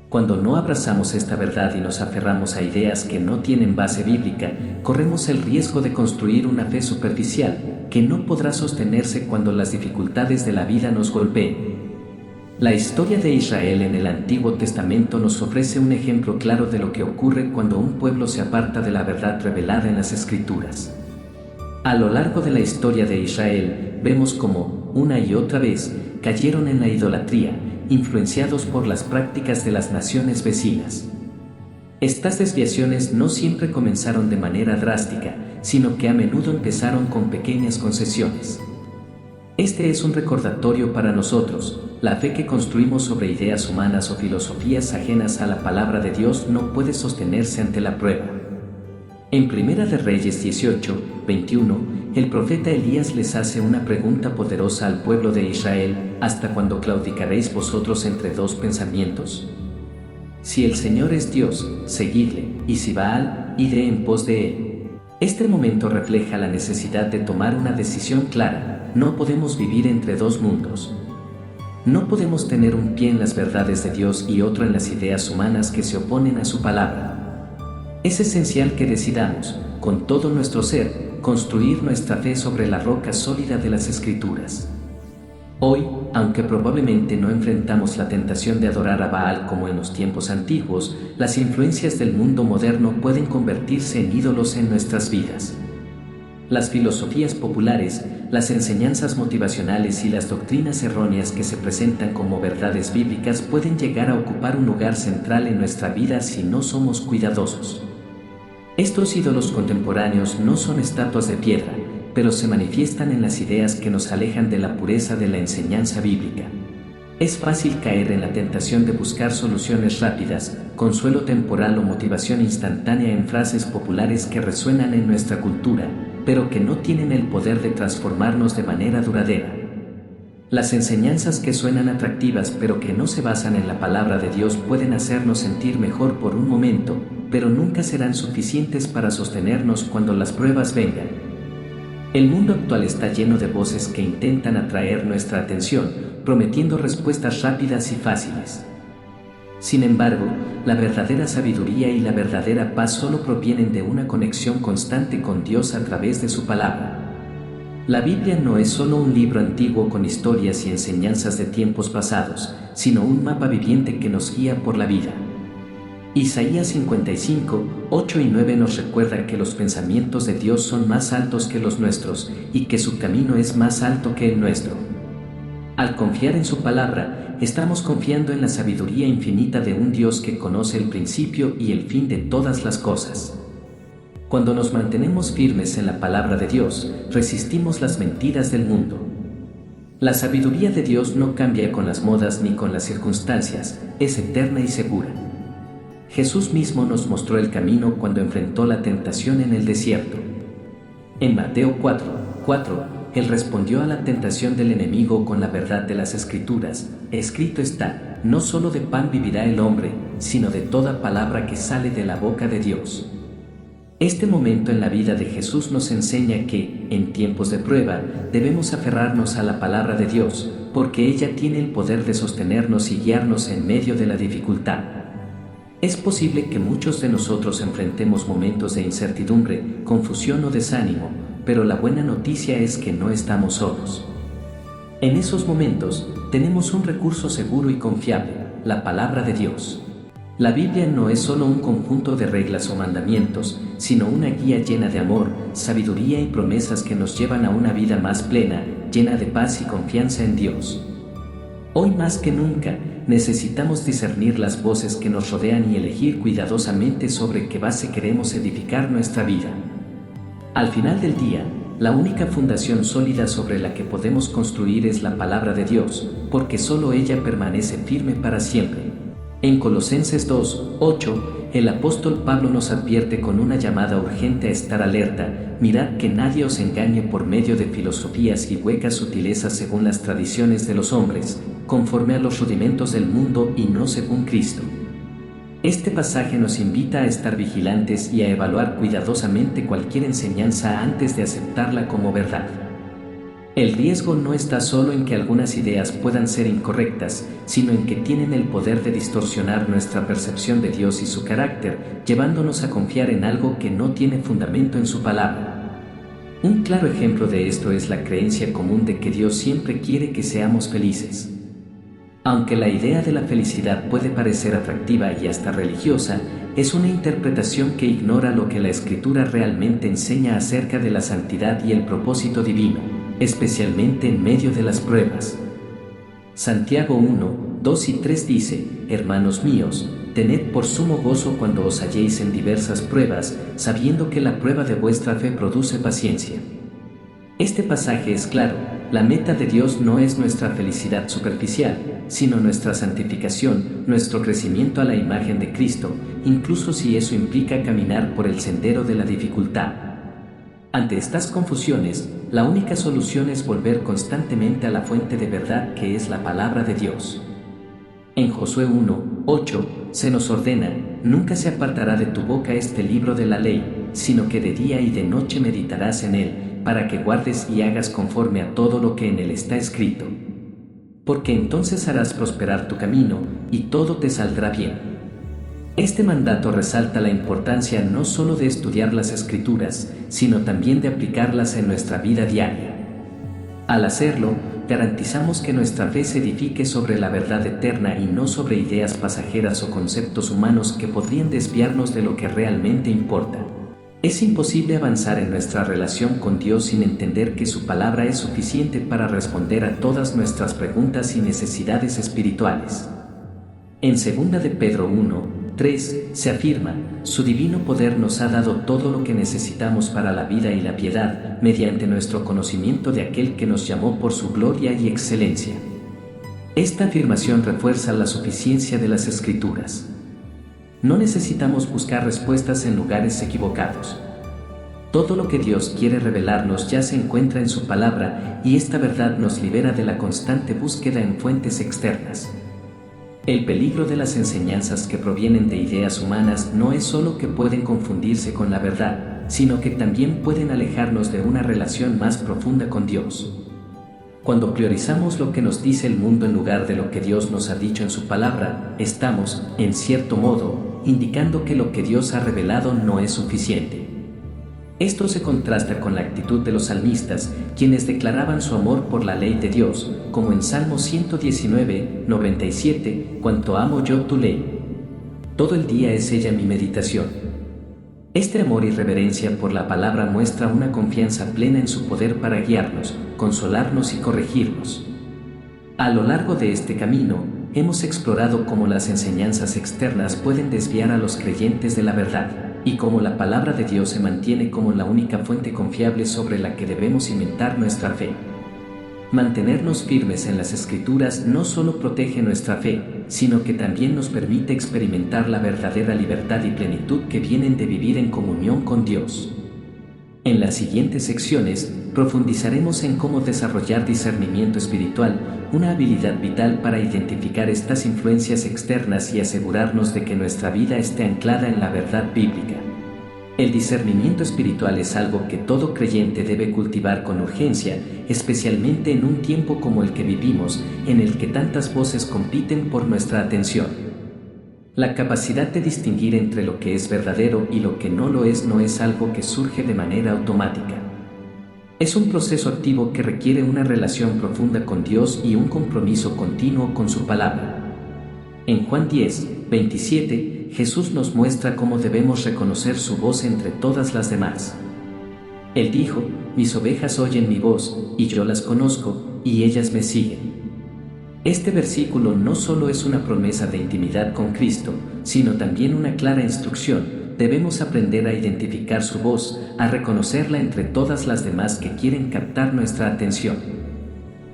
Cuando no abrazamos esta verdad y nos aferramos a ideas que no tienen base bíblica, corremos el riesgo de construir una fe superficial, que no podrá sostenerse cuando las dificultades de la vida nos golpeen. La historia de Israel en el Antiguo Testamento nos ofrece un ejemplo claro de lo que ocurre cuando un pueblo se aparta de la verdad revelada en las Escrituras. A lo largo de la historia de Israel, vemos cómo, una y otra vez, cayeron en la idolatría, influenciados por las prácticas de las naciones vecinas. Estas desviaciones no siempre comenzaron de manera drástica, sino que a menudo empezaron con pequeñas concesiones. Este es un recordatorio para nosotros: la fe que construimos sobre ideas humanas o filosofías ajenas a la palabra de Dios no puede sostenerse ante la prueba. En Primera de Reyes 18:21, el profeta Elías les hace una pregunta poderosa al pueblo de Israel: ¿hasta cuándo claudicaréis vosotros entre dos pensamientos? Si el Señor es Dios, seguidle, y si Baal, id en pos de él. Este momento refleja la necesidad de tomar una decisión clara. No podemos vivir entre dos mundos. No podemos tener un pie en las verdades de Dios y otro en las ideas humanas que se oponen a su palabra. Es esencial que decidamos, con todo nuestro ser, construir nuestra fe sobre la roca sólida de las Escrituras. Hoy, aunque probablemente no enfrentamos la tentación de adorar a Baal como en los tiempos antiguos, las influencias del mundo moderno pueden convertirse en ídolos en nuestras vidas. Las filosofías populares, las enseñanzas motivacionales y las doctrinas erróneas que se presentan como verdades bíblicas pueden llegar a ocupar un lugar central en nuestra vida si no somos cuidadosos. Estos ídolos contemporáneos no son estatuas de piedra, pero se manifiestan en las ideas que nos alejan de la pureza de la enseñanza bíblica. Es fácil caer en la tentación de buscar soluciones rápidas, consuelo temporal o motivación instantánea en frases populares que resuenan en nuestra cultura, pero que no tienen el poder de transformarnos de manera duradera. Las enseñanzas que suenan atractivas pero que no se basan en la palabra de Dios pueden hacernos sentir mejor por un momento, pero nunca serán suficientes para sostenernos cuando las pruebas vengan. El mundo actual está lleno de voces que intentan atraer nuestra atención, prometiendo respuestas rápidas y fáciles. Sin embargo, la verdadera sabiduría y la verdadera paz solo provienen de una conexión constante con Dios a través de su palabra. La Biblia no es solo un libro antiguo con historias y enseñanzas de tiempos pasados, sino un mapa viviente que nos guía por la vida. Isaías 55:8 y 9 nos recuerda que los pensamientos de Dios son más altos que los nuestros, y que su camino es más alto que el nuestro. Al confiar en su palabra, estamos confiando en la sabiduría infinita de un Dios que conoce el principio y el fin de todas las cosas. Cuando nos mantenemos firmes en la palabra de Dios, resistimos las mentiras del mundo. La sabiduría de Dios no cambia con las modas ni con las circunstancias, es eterna y segura. Jesús mismo nos mostró el camino cuando enfrentó la tentación en el desierto. En Mateo 4:4, Él respondió a la tentación del enemigo con la verdad de las Escrituras. Escrito está, no solo de pan vivirá el hombre, sino de toda palabra que sale de la boca de Dios. Este momento en la vida de Jesús nos enseña que, en tiempos de prueba, debemos aferrarnos a la palabra de Dios, porque ella tiene el poder de sostenernos y guiarnos en medio de la dificultad. Es posible que muchos de nosotros enfrentemos momentos de incertidumbre, confusión o desánimo, pero la buena noticia es que no estamos solos. En esos momentos, tenemos un recurso seguro y confiable, la palabra de Dios. La Biblia no es solo un conjunto de reglas o mandamientos, sino una guía llena de amor, sabiduría y promesas que nos llevan a una vida más plena, llena de paz y confianza en Dios. Hoy más que nunca, necesitamos discernir las voces que nos rodean y elegir cuidadosamente sobre qué base queremos edificar nuestra vida. Al final del día, la única fundación sólida sobre la que podemos construir es la palabra de Dios, porque solo ella permanece firme para siempre. En Colosenses 2:8, el apóstol Pablo nos advierte con una llamada urgente a estar alerta: mirad que nadie os engañe por medio de filosofías y huecas sutilezas según las tradiciones de los hombres, conforme a los rudimentos del mundo y no según Cristo. Este pasaje nos invita a estar vigilantes y a evaluar cuidadosamente cualquier enseñanza antes de aceptarla como verdad. El riesgo no está solo en que algunas ideas puedan ser incorrectas, sino en que tienen el poder de distorsionar nuestra percepción de Dios y su carácter, llevándonos a confiar en algo que no tiene fundamento en su palabra. Un claro ejemplo de esto es la creencia común de que Dios siempre quiere que seamos felices. Aunque la idea de la felicidad puede parecer atractiva y hasta religiosa, es una interpretación que ignora lo que la Escritura realmente enseña acerca de la santidad y el propósito divino, especialmente en medio de las pruebas. Santiago 1:2 y 3 dice: Hermanos míos, tened por sumo gozo cuando os halléis en diversas pruebas, sabiendo que la prueba de vuestra fe produce paciencia. Este pasaje es claro: la meta de Dios no es nuestra felicidad superficial, sino nuestra santificación, nuestro crecimiento a la imagen de Cristo, incluso si eso implica caminar por el sendero de la dificultad. Ante estas confusiones, la única solución es volver constantemente a la fuente de verdad que es la palabra de Dios. En Josué 1:8 se nos ordena: nunca se apartará de tu boca este libro de la ley, sino que de día y de noche meditarás en él, para que guardes y hagas conforme a todo lo que en él está escrito. Porque entonces harás prosperar tu camino, y todo te saldrá bien. Este mandato resalta la importancia no solo de estudiar las Escrituras, sino también de aplicarlas en nuestra vida diaria. Al hacerlo, garantizamos que nuestra fe se edifique sobre la verdad eterna y no sobre ideas pasajeras o conceptos humanos que podrían desviarnos de lo que realmente importa. Es imposible avanzar en nuestra relación con Dios sin entender que su palabra es suficiente para responder a todas nuestras preguntas y necesidades espirituales. En 2 de Pedro 1:3 se afirma: su divino poder nos ha dado todo lo que necesitamos para la vida y la piedad, mediante nuestro conocimiento de aquel que nos llamó por su gloria y excelencia. Esta afirmación refuerza la suficiencia de las Escrituras. No necesitamos buscar respuestas en lugares equivocados. Todo lo que Dios quiere revelarnos ya se encuentra en su palabra, y esta verdad nos libera de la constante búsqueda en fuentes externas. El peligro de las enseñanzas que provienen de ideas humanas no es solo que pueden confundirse con la verdad, sino que también pueden alejarnos de una relación más profunda con Dios. Cuando priorizamos lo que nos dice el mundo en lugar de lo que Dios nos ha dicho en su palabra, estamos, en cierto modo, indicando que lo que Dios ha revelado no es suficiente. Esto se contrasta con la actitud de los salmistas, quienes declaraban su amor por la ley de Dios, como en Salmo 119:97, cuánto amo yo tu ley. Todo el día es ella mi meditación. Este amor y reverencia por la palabra muestra una confianza plena en su poder para guiarnos, consolarnos y corregirnos. A lo largo de este camino, hemos explorado cómo las enseñanzas externas pueden desviar a los creyentes de la verdad, y cómo la palabra de Dios se mantiene como la única fuente confiable sobre la que debemos cimentar nuestra fe. Mantenernos firmes en las Escrituras no solo protege nuestra fe, sino que también nos permite experimentar la verdadera libertad y plenitud que vienen de vivir en comunión con Dios. En las siguientes secciones, profundizaremos en cómo desarrollar discernimiento espiritual, una habilidad vital para identificar estas influencias externas y asegurarnos de que nuestra vida esté anclada en la verdad bíblica. El discernimiento espiritual es algo que todo creyente debe cultivar con urgencia, especialmente en un tiempo como el que vivimos, en el que tantas voces compiten por nuestra atención. La capacidad de distinguir entre lo que es verdadero y lo que no lo es no es algo que surge de manera automática. Es un proceso activo que requiere una relación profunda con Dios y un compromiso continuo con su palabra. En Juan 10, 27, Jesús nos muestra cómo debemos reconocer su voz entre todas las demás. Él dijo: «Mis ovejas oyen mi voz, y yo las conozco, y ellas me siguen». Este versículo no solo es una promesa de intimidad con Cristo, sino también una clara instrucción. Debemos aprender a identificar su voz, a reconocerla entre todas las demás que quieren captar nuestra atención.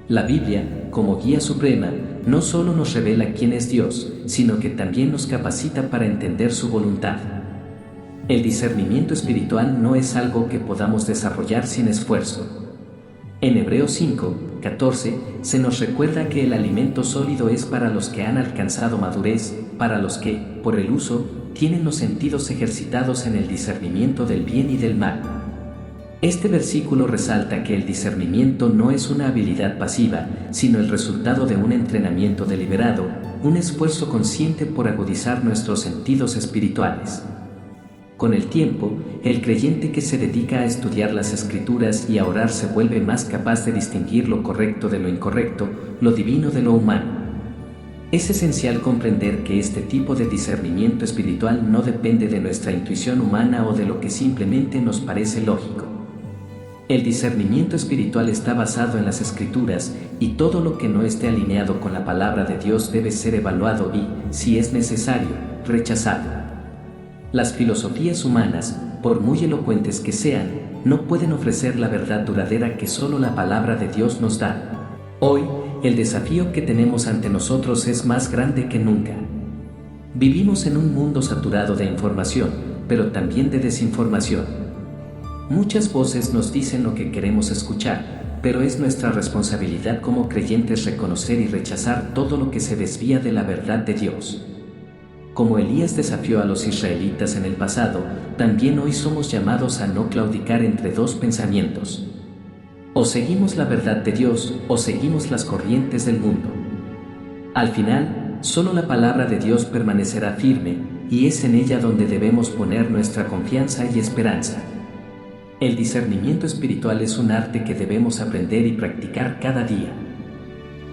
La Biblia, como guía suprema, no solo nos revela quién es Dios, sino que también nos capacita para entender su voluntad. El discernimiento espiritual no es algo que podamos desarrollar sin esfuerzo. En Hebreos 5, 14, se nos recuerda que el alimento sólido es para los que han alcanzado madurez, para los que, por el uso, tienen los sentidos ejercitados en el discernimiento del bien y del mal. Este versículo resalta que el discernimiento no es una habilidad pasiva, sino el resultado de un entrenamiento deliberado, un esfuerzo consciente por agudizar nuestros sentidos espirituales. Con el tiempo, el creyente que se dedica a estudiar las Escrituras y a orar se vuelve más capaz de distinguir lo correcto de lo incorrecto, lo divino de lo humano. Es esencial comprender que este tipo de discernimiento espiritual no depende de nuestra intuición humana o de lo que simplemente nos parece lógico. El discernimiento espiritual está basado en las Escrituras, y todo lo que no esté alineado con la palabra de Dios debe ser evaluado y, si es necesario, rechazado. Las filosofías humanas, por muy elocuentes que sean, no pueden ofrecer la verdad duradera que solo la palabra de Dios nos da. Hoy, el desafío que tenemos ante nosotros es más grande que nunca. Vivimos en un mundo saturado de información, pero también de desinformación. Muchas voces nos dicen lo que queremos escuchar, pero es nuestra responsabilidad como creyentes reconocer y rechazar todo lo que se desvía de la verdad de Dios. Como Elías desafió a los israelitas en el pasado, también hoy somos llamados a no claudicar entre dos pensamientos. O seguimos la verdad de Dios, o seguimos las corrientes del mundo. Al final, solo la palabra de Dios permanecerá firme, y es en ella donde debemos poner nuestra confianza y esperanza. El discernimiento espiritual es un arte que debemos aprender y practicar cada día.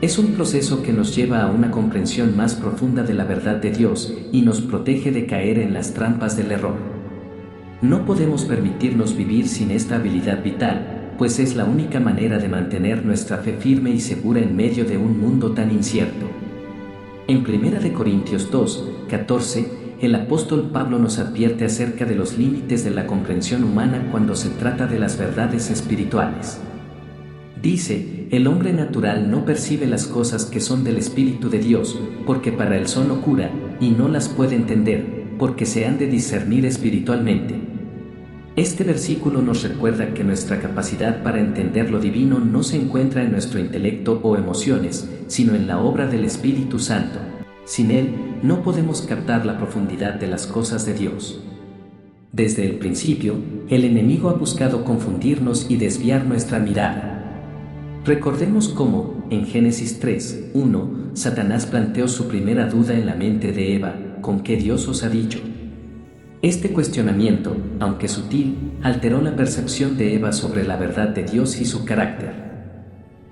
Es un proceso que nos lleva a una comprensión más profunda de la verdad de Dios y nos protege de caer en las trampas del error. No podemos permitirnos vivir sin esta habilidad vital, pues es la única manera de mantener nuestra fe firme y segura en medio de un mundo tan incierto. En 1 Corintios 2, 14, el apóstol Pablo nos advierte acerca de los límites de la comprensión humana cuando se trata de las verdades espirituales. Dice: el hombre natural no percibe las cosas que son del Espíritu de Dios, porque para él son locura, y no las puede entender, porque se han de discernir espiritualmente. Este versículo nos recuerda que nuestra capacidad para entender lo divino no se encuentra en nuestro intelecto o emociones, sino en la obra del Espíritu Santo. Sin él, no podemos captar la profundidad de las cosas de Dios. Desde el principio, el enemigo ha buscado confundirnos y desviar nuestra mirada. Recordemos cómo, en Génesis 3, 1, Satanás planteó su primera duda en la mente de Eva: ¿con qué Dios os ha dicho? Este cuestionamiento, aunque sutil, alteró la percepción de Eva sobre la verdad de Dios y su carácter.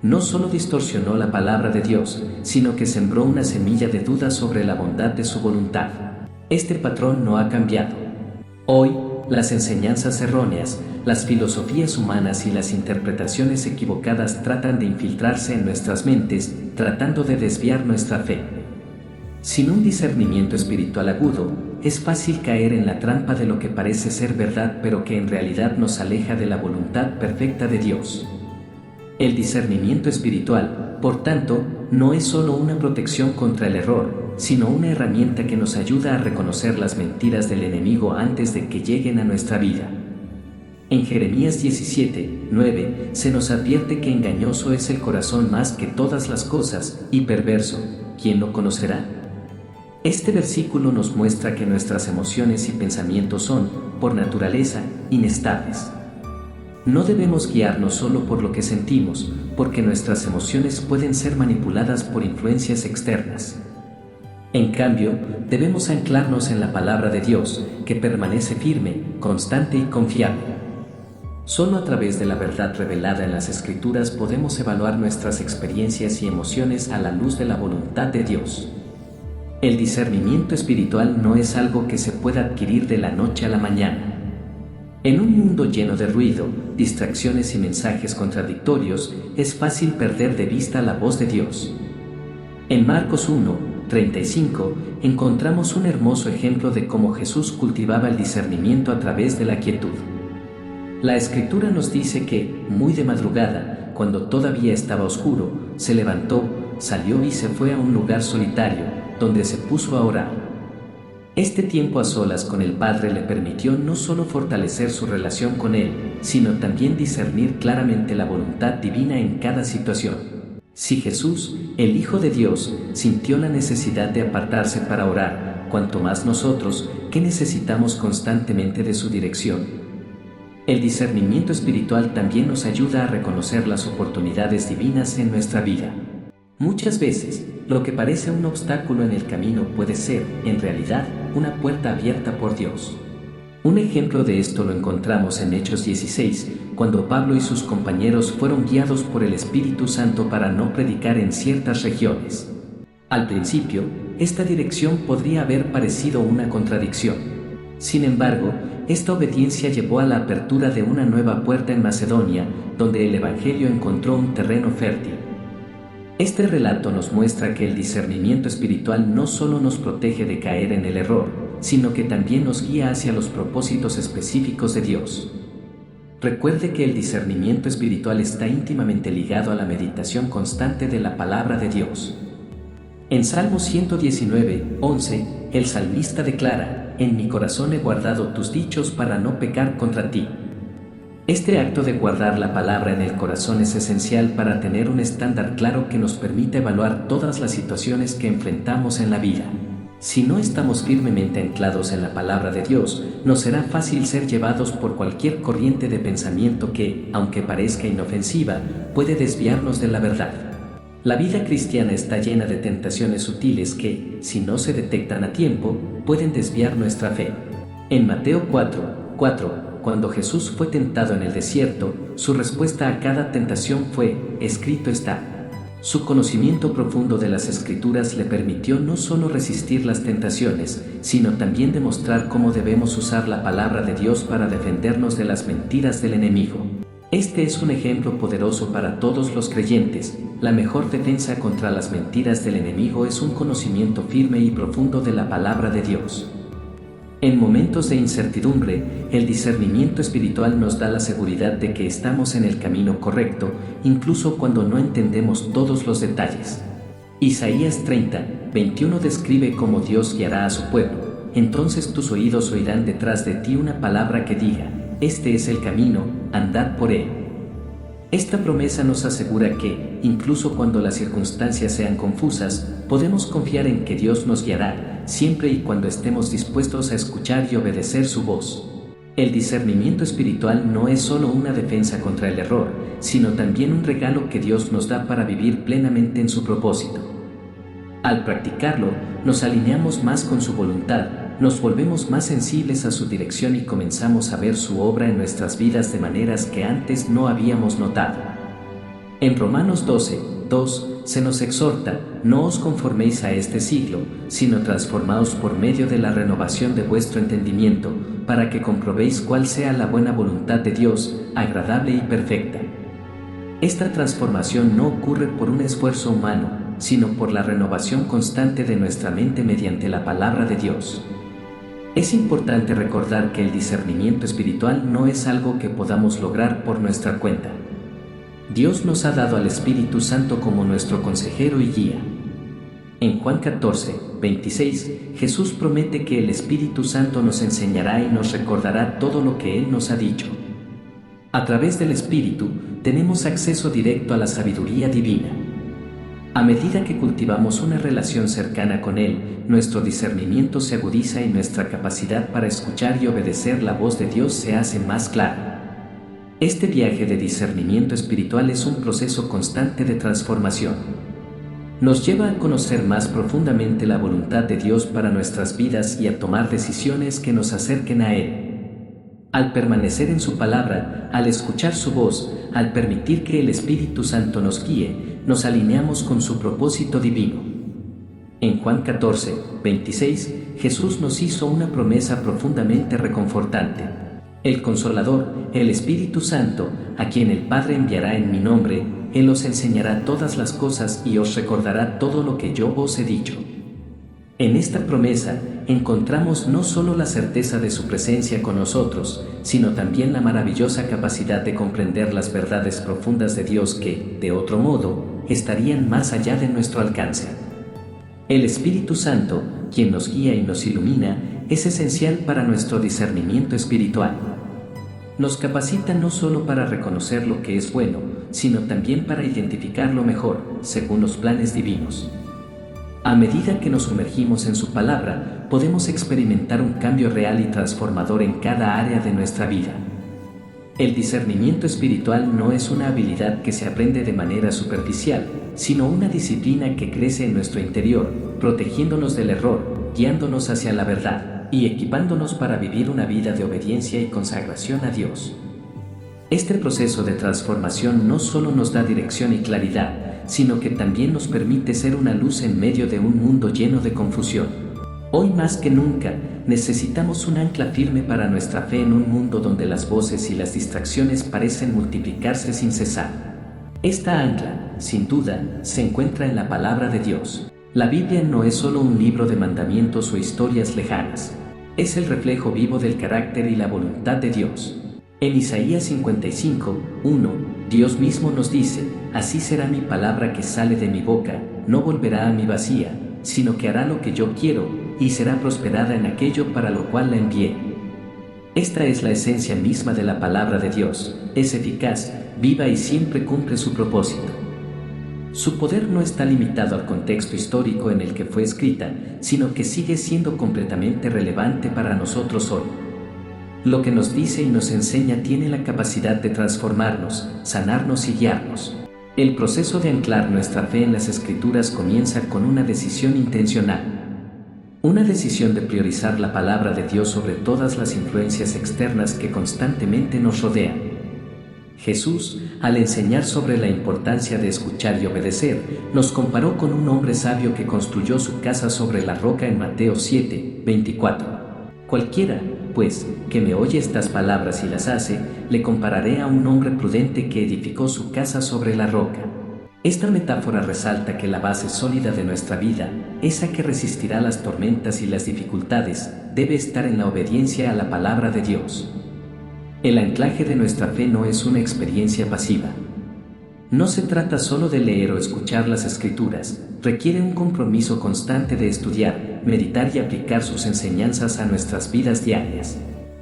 No solo distorsionó la palabra de Dios, sino que sembró una semilla de duda sobre la bondad de su voluntad. Este patrón no ha cambiado. Hoy, las enseñanzas erróneas, las filosofías humanas y las interpretaciones equivocadas tratan de infiltrarse en nuestras mentes, tratando de desviar nuestra fe. Sin un discernimiento espiritual agudo, es fácil caer en la trampa de lo que parece ser verdad pero que en realidad nos aleja de la voluntad perfecta de Dios. El discernimiento espiritual, por tanto, no es solo una protección contra el error, sino una herramienta que nos ayuda a reconocer las mentiras del enemigo antes de que lleguen a nuestra vida. En Jeremías 17, 9, se nos advierte que engañoso es el corazón más que todas las cosas, y perverso, ¿quién lo conocerá? Este versículo nos muestra que nuestras emociones y pensamientos son, por naturaleza, inestables. No debemos guiarnos solo por lo que sentimos, porque nuestras emociones pueden ser manipuladas por influencias externas. En cambio, debemos anclarnos en la palabra de Dios, que permanece firme, constante y confiable. Solo a través de la verdad revelada en las Escrituras podemos evaluar nuestras experiencias y emociones a la luz de la voluntad de Dios. El discernimiento espiritual no es algo que se pueda adquirir de la noche a la mañana. En un mundo lleno de ruido, distracciones y mensajes contradictorios, es fácil perder de vista la voz de Dios. En Marcos 1, 35, encontramos un hermoso ejemplo de cómo Jesús cultivaba el discernimiento a través de la quietud. La Escritura nos dice que, muy de madrugada, cuando todavía estaba oscuro, se levantó, salió y se fue a un lugar solitario, donde se puso a orar. Este tiempo a solas con el Padre le permitió no solo fortalecer su relación con Él, sino también discernir claramente la voluntad divina en cada situación. Si Jesús, el Hijo de Dios, sintió la necesidad de apartarse para orar, cuanto más nosotros, que necesitamos constantemente de su dirección. El discernimiento espiritual también nos ayuda a reconocer las oportunidades divinas en nuestra vida. Muchas veces, lo que parece un obstáculo en el camino puede ser, en realidad, una puerta abierta por Dios. Un ejemplo de esto lo encontramos en Hechos 16, cuando Pablo y sus compañeros fueron guiados por el Espíritu Santo para no predicar en ciertas regiones. Al principio, esta dirección podría haber parecido una contradicción. Sin embargo, esta obediencia llevó a la apertura de una nueva puerta en Macedonia, donde el Evangelio encontró un terreno fértil. Este relato nos muestra que el discernimiento espiritual no solo nos protege de caer en el error, sino que también nos guía hacia los propósitos específicos de Dios. Recuerde que el discernimiento espiritual está íntimamente ligado a la meditación constante de la palabra de Dios. En Salmo 119, 11, el salmista declara: «En mi corazón he guardado tus dichos para no pecar contra ti». Este acto de guardar la palabra en el corazón es esencial para tener un estándar claro que nos permita evaluar todas las situaciones que enfrentamos en la vida. Si no estamos firmemente anclados en la palabra de Dios, nos será fácil ser llevados por cualquier corriente de pensamiento que, aunque parezca inofensiva, puede desviarnos de la verdad. La vida cristiana está llena de tentaciones sutiles que, si no se detectan a tiempo, pueden desviar nuestra fe. En Mateo 4, cuando Jesús fue tentado en el desierto, su respuesta a cada tentación fue: «Escrito está». Su conocimiento profundo de las Escrituras le permitió no solo resistir las tentaciones, sino también demostrar cómo debemos usar la palabra de Dios para defendernos de las mentiras del enemigo. Este es un ejemplo poderoso para todos los creyentes. La mejor defensa contra las mentiras del enemigo es un conocimiento firme y profundo de la palabra de Dios. En momentos de incertidumbre, el discernimiento espiritual nos da la seguridad de que estamos en el camino correcto, incluso cuando no entendemos todos los detalles. Isaías 30, 21 describe cómo Dios guiará a su pueblo. Entonces tus oídos oirán detrás de ti una palabra que diga: «Este es el camino, andad por él». Esta promesa nos asegura que, incluso cuando las circunstancias sean confusas, podemos confiar en que Dios nos guiará, siempre y cuando estemos dispuestos a escuchar y obedecer su voz. El discernimiento espiritual no es solo una defensa contra el error, sino también un regalo que Dios nos da para vivir plenamente en su propósito. Al practicarlo, nos alineamos más con su voluntad, nos volvemos más sensibles a su dirección y comenzamos a ver su obra en nuestras vidas de maneras que antes no habíamos notado. En Romanos 12, 2, se nos exhorta: «No os conforméis a este siglo, sino transformaos por medio de la renovación de vuestro entendimiento, para que comprobéis cuál sea la buena voluntad de Dios, agradable y perfecta». Esta transformación no ocurre por un esfuerzo humano, sino por la renovación constante de nuestra mente mediante la palabra de Dios. Es importante recordar que el discernimiento espiritual no es algo que podamos lograr por nuestra cuenta. Dios nos ha dado al Espíritu Santo como nuestro consejero y guía. En Juan 14, 26, Jesús promete que el Espíritu Santo nos enseñará y nos recordará todo lo que Él nos ha dicho. A través del Espíritu, tenemos acceso directo a la sabiduría divina. A medida que cultivamos una relación cercana con Él, nuestro discernimiento se agudiza y nuestra capacidad para escuchar y obedecer la voz de Dios se hace más clara. Este viaje de discernimiento espiritual es un proceso constante de transformación. Nos lleva a conocer más profundamente la voluntad de Dios para nuestras vidas y a tomar decisiones que nos acerquen a Él. Al permanecer en su palabra, al escuchar su voz, al permitir que el Espíritu Santo nos guíe, nos alineamos con su propósito divino. En Juan 14, 26, Jesús nos hizo una promesa profundamente reconfortante. El Consolador, el Espíritu Santo, a quien el Padre enviará en mi nombre, Él os enseñará todas las cosas y os recordará todo lo que yo os he dicho. En esta promesa, encontramos no solo la certeza de su presencia con nosotros, sino también la maravillosa capacidad de comprender las verdades profundas de Dios que, de otro modo, estarían más allá de nuestro alcance. El Espíritu Santo, quien nos guía y nos ilumina, es esencial para nuestro discernimiento espiritual. Nos capacita no solo para reconocer lo que es bueno, sino también para identificarlo mejor, según los planes divinos. A medida que nos sumergimos en su palabra, podemos experimentar un cambio real y transformador en cada área de nuestra vida. El discernimiento espiritual no es una habilidad que se aprende de manera superficial, sino una disciplina que crece en nuestro interior, protegiéndonos del error, guiándonos hacia la verdad y equipándonos para vivir una vida de obediencia y consagración a Dios. Este proceso de transformación no solo nos da dirección y claridad, sino que también nos permite ser una luz en medio de un mundo lleno de confusión. Hoy más que nunca, necesitamos un ancla firme para nuestra fe en un mundo donde las voces y las distracciones parecen multiplicarse sin cesar. Esta ancla, sin duda, se encuentra en la palabra de Dios. La Biblia no es solo un libro de mandamientos o historias lejanas. Es el reflejo vivo del carácter y la voluntad de Dios. En Isaías 55, 1, Dios mismo nos dice: así será mi palabra que sale de mi boca, no volverá a mí vacía, sino que hará lo que yo quiero, y será prosperada en aquello para lo cual la envié. Esta es la esencia misma de la palabra de Dios, es eficaz, viva y siempre cumple su propósito. Su poder no está limitado al contexto histórico en el que fue escrita, sino que sigue siendo completamente relevante para nosotros hoy. Lo que nos dice y nos enseña tiene la capacidad de transformarnos, sanarnos y guiarnos. El proceso de anclar nuestra fe en las Escrituras comienza con una decisión intencional. Una decisión de priorizar la palabra de Dios sobre todas las influencias externas que constantemente nos rodean. Jesús, al enseñar sobre la importancia de escuchar y obedecer, nos comparó con un hombre sabio que construyó su casa sobre la roca en Mateo 7, 24. Cualquiera, pues, que me oye estas palabras y las hace, le compararé a un hombre prudente que edificó su casa sobre la roca. Esta metáfora resalta que la base sólida de nuestra vida, esa que resistirá las tormentas y las dificultades, debe estar en la obediencia a la palabra de Dios. El anclaje de nuestra fe no es una experiencia pasiva. No se trata solo de leer o escuchar las Escrituras, requiere un compromiso constante de estudiar, meditar y aplicar sus enseñanzas a nuestras vidas diarias.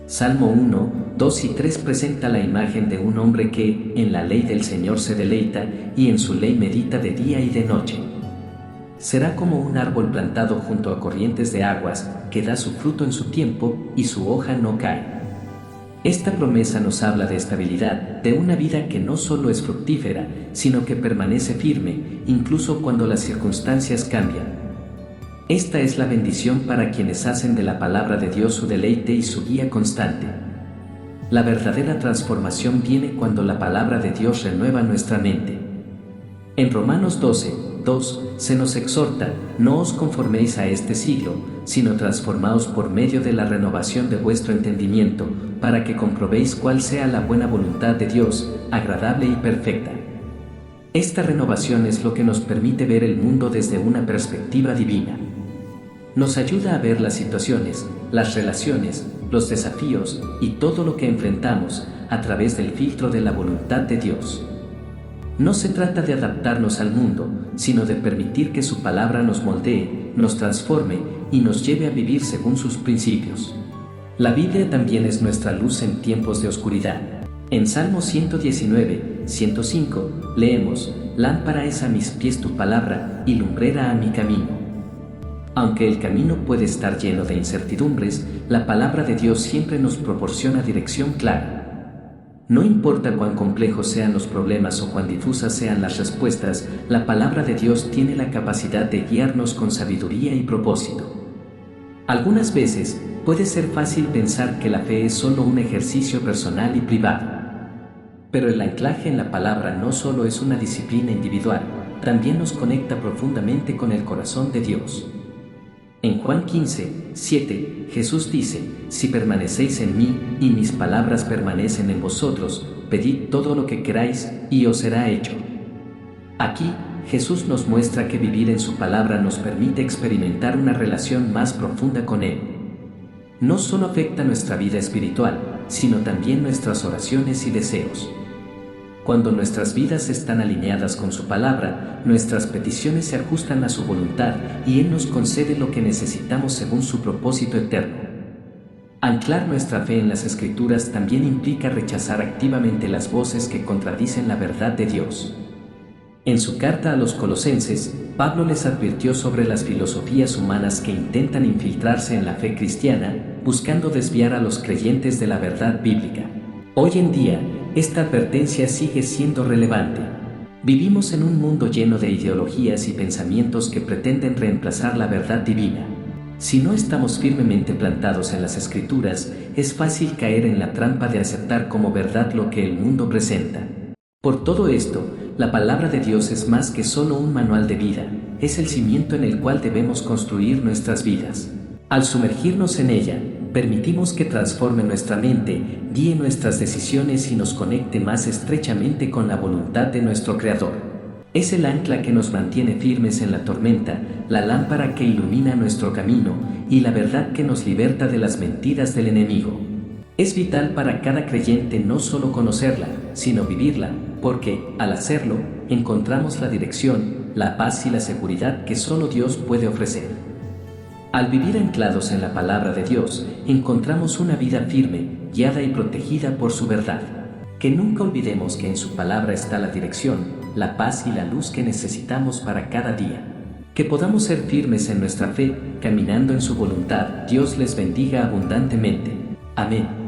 Salmo 1, 2 y 3 presenta la imagen de un hombre que, en la ley del Señor se deleita, y en su ley medita de día y de noche. Será como un árbol plantado junto a corrientes de aguas, que da su fruto en su tiempo, y su hoja no cae. Esta promesa nos habla de estabilidad, de una vida que no solo es fructífera, sino que permanece firme, incluso cuando las circunstancias cambian. Esta es la bendición para quienes hacen de la palabra de Dios su deleite y su guía constante. La verdadera transformación viene cuando la palabra de Dios renueva nuestra mente. En Romanos 12, 2, se nos exhorta: no os conforméis a este siglo, sino transformaos por medio de la renovación de vuestro entendimiento, para que comprobéis cuál sea la buena voluntad de Dios, agradable y perfecta. Esta renovación es lo que nos permite ver el mundo desde una perspectiva divina. Nos ayuda a ver las situaciones, las relaciones, los desafíos y todo lo que enfrentamos a través del filtro de la voluntad de Dios. No se trata de adaptarnos al mundo, sino de permitir que su palabra nos moldee, nos transforme y nos lleve a vivir según sus principios. La Biblia también es nuestra luz en tiempos de oscuridad. En Salmo 119, 105, leemos: Lámpara es a mis pies tu palabra y lumbrera a mi camino. Aunque el camino puede estar lleno de incertidumbres, la palabra de Dios siempre nos proporciona dirección clara. No importa cuán complejos sean los problemas o cuán difusas sean las respuestas, la palabra de Dios tiene la capacidad de guiarnos con sabiduría y propósito. Algunas veces, puede ser fácil pensar que la fe es solo un ejercicio personal y privado. Pero el anclaje en la palabra no solo es una disciplina individual, también nos conecta profundamente con el corazón de Dios. En Juan 15, 7, Jesús dice: Si permanecéis en mí y mis palabras permanecen en vosotros, pedid todo lo que queráis y os será hecho. Aquí, Jesús nos muestra que vivir en su palabra nos permite experimentar una relación más profunda con Él. No solo afecta nuestra vida espiritual, sino también nuestras oraciones y deseos. Cuando nuestras vidas están alineadas con su palabra, nuestras peticiones se ajustan a su voluntad y Él nos concede lo que necesitamos según su propósito eterno. Anclar nuestra fe en las Escrituras también implica rechazar activamente las voces que contradicen la verdad de Dios. En su carta a los Colosenses, Pablo les advirtió sobre las filosofías humanas que intentan infiltrarse en la fe cristiana, buscando desviar a los creyentes de la verdad bíblica. Hoy en día, esta advertencia sigue siendo relevante. Vivimos en un mundo lleno de ideologías y pensamientos que pretenden reemplazar la verdad divina. Si no estamos firmemente plantados en las Escrituras, es fácil caer en la trampa de aceptar como verdad lo que el mundo presenta. Por todo esto, la palabra de Dios es más que solo un manual de vida, es el cimiento en el cual debemos construir nuestras vidas. Al sumergirnos en ella, permitimos que transforme nuestra mente, guíe nuestras decisiones y nos conecte más estrechamente con la voluntad de nuestro Creador. Es el ancla que nos mantiene firmes en la tormenta, la lámpara que ilumina nuestro camino y la verdad que nos liberta de las mentiras del enemigo. Es vital para cada creyente no solo conocerla, sino vivirla, porque, al hacerlo, encontramos la dirección, la paz y la seguridad que solo Dios puede ofrecer. Al vivir anclados en la palabra de Dios, encontramos una vida firme, guiada y protegida por su verdad. Que nunca olvidemos que en su palabra está la dirección, la paz y la luz que necesitamos para cada día. Que podamos ser firmes en nuestra fe, caminando en su voluntad. Dios les bendiga abundantemente. Amén.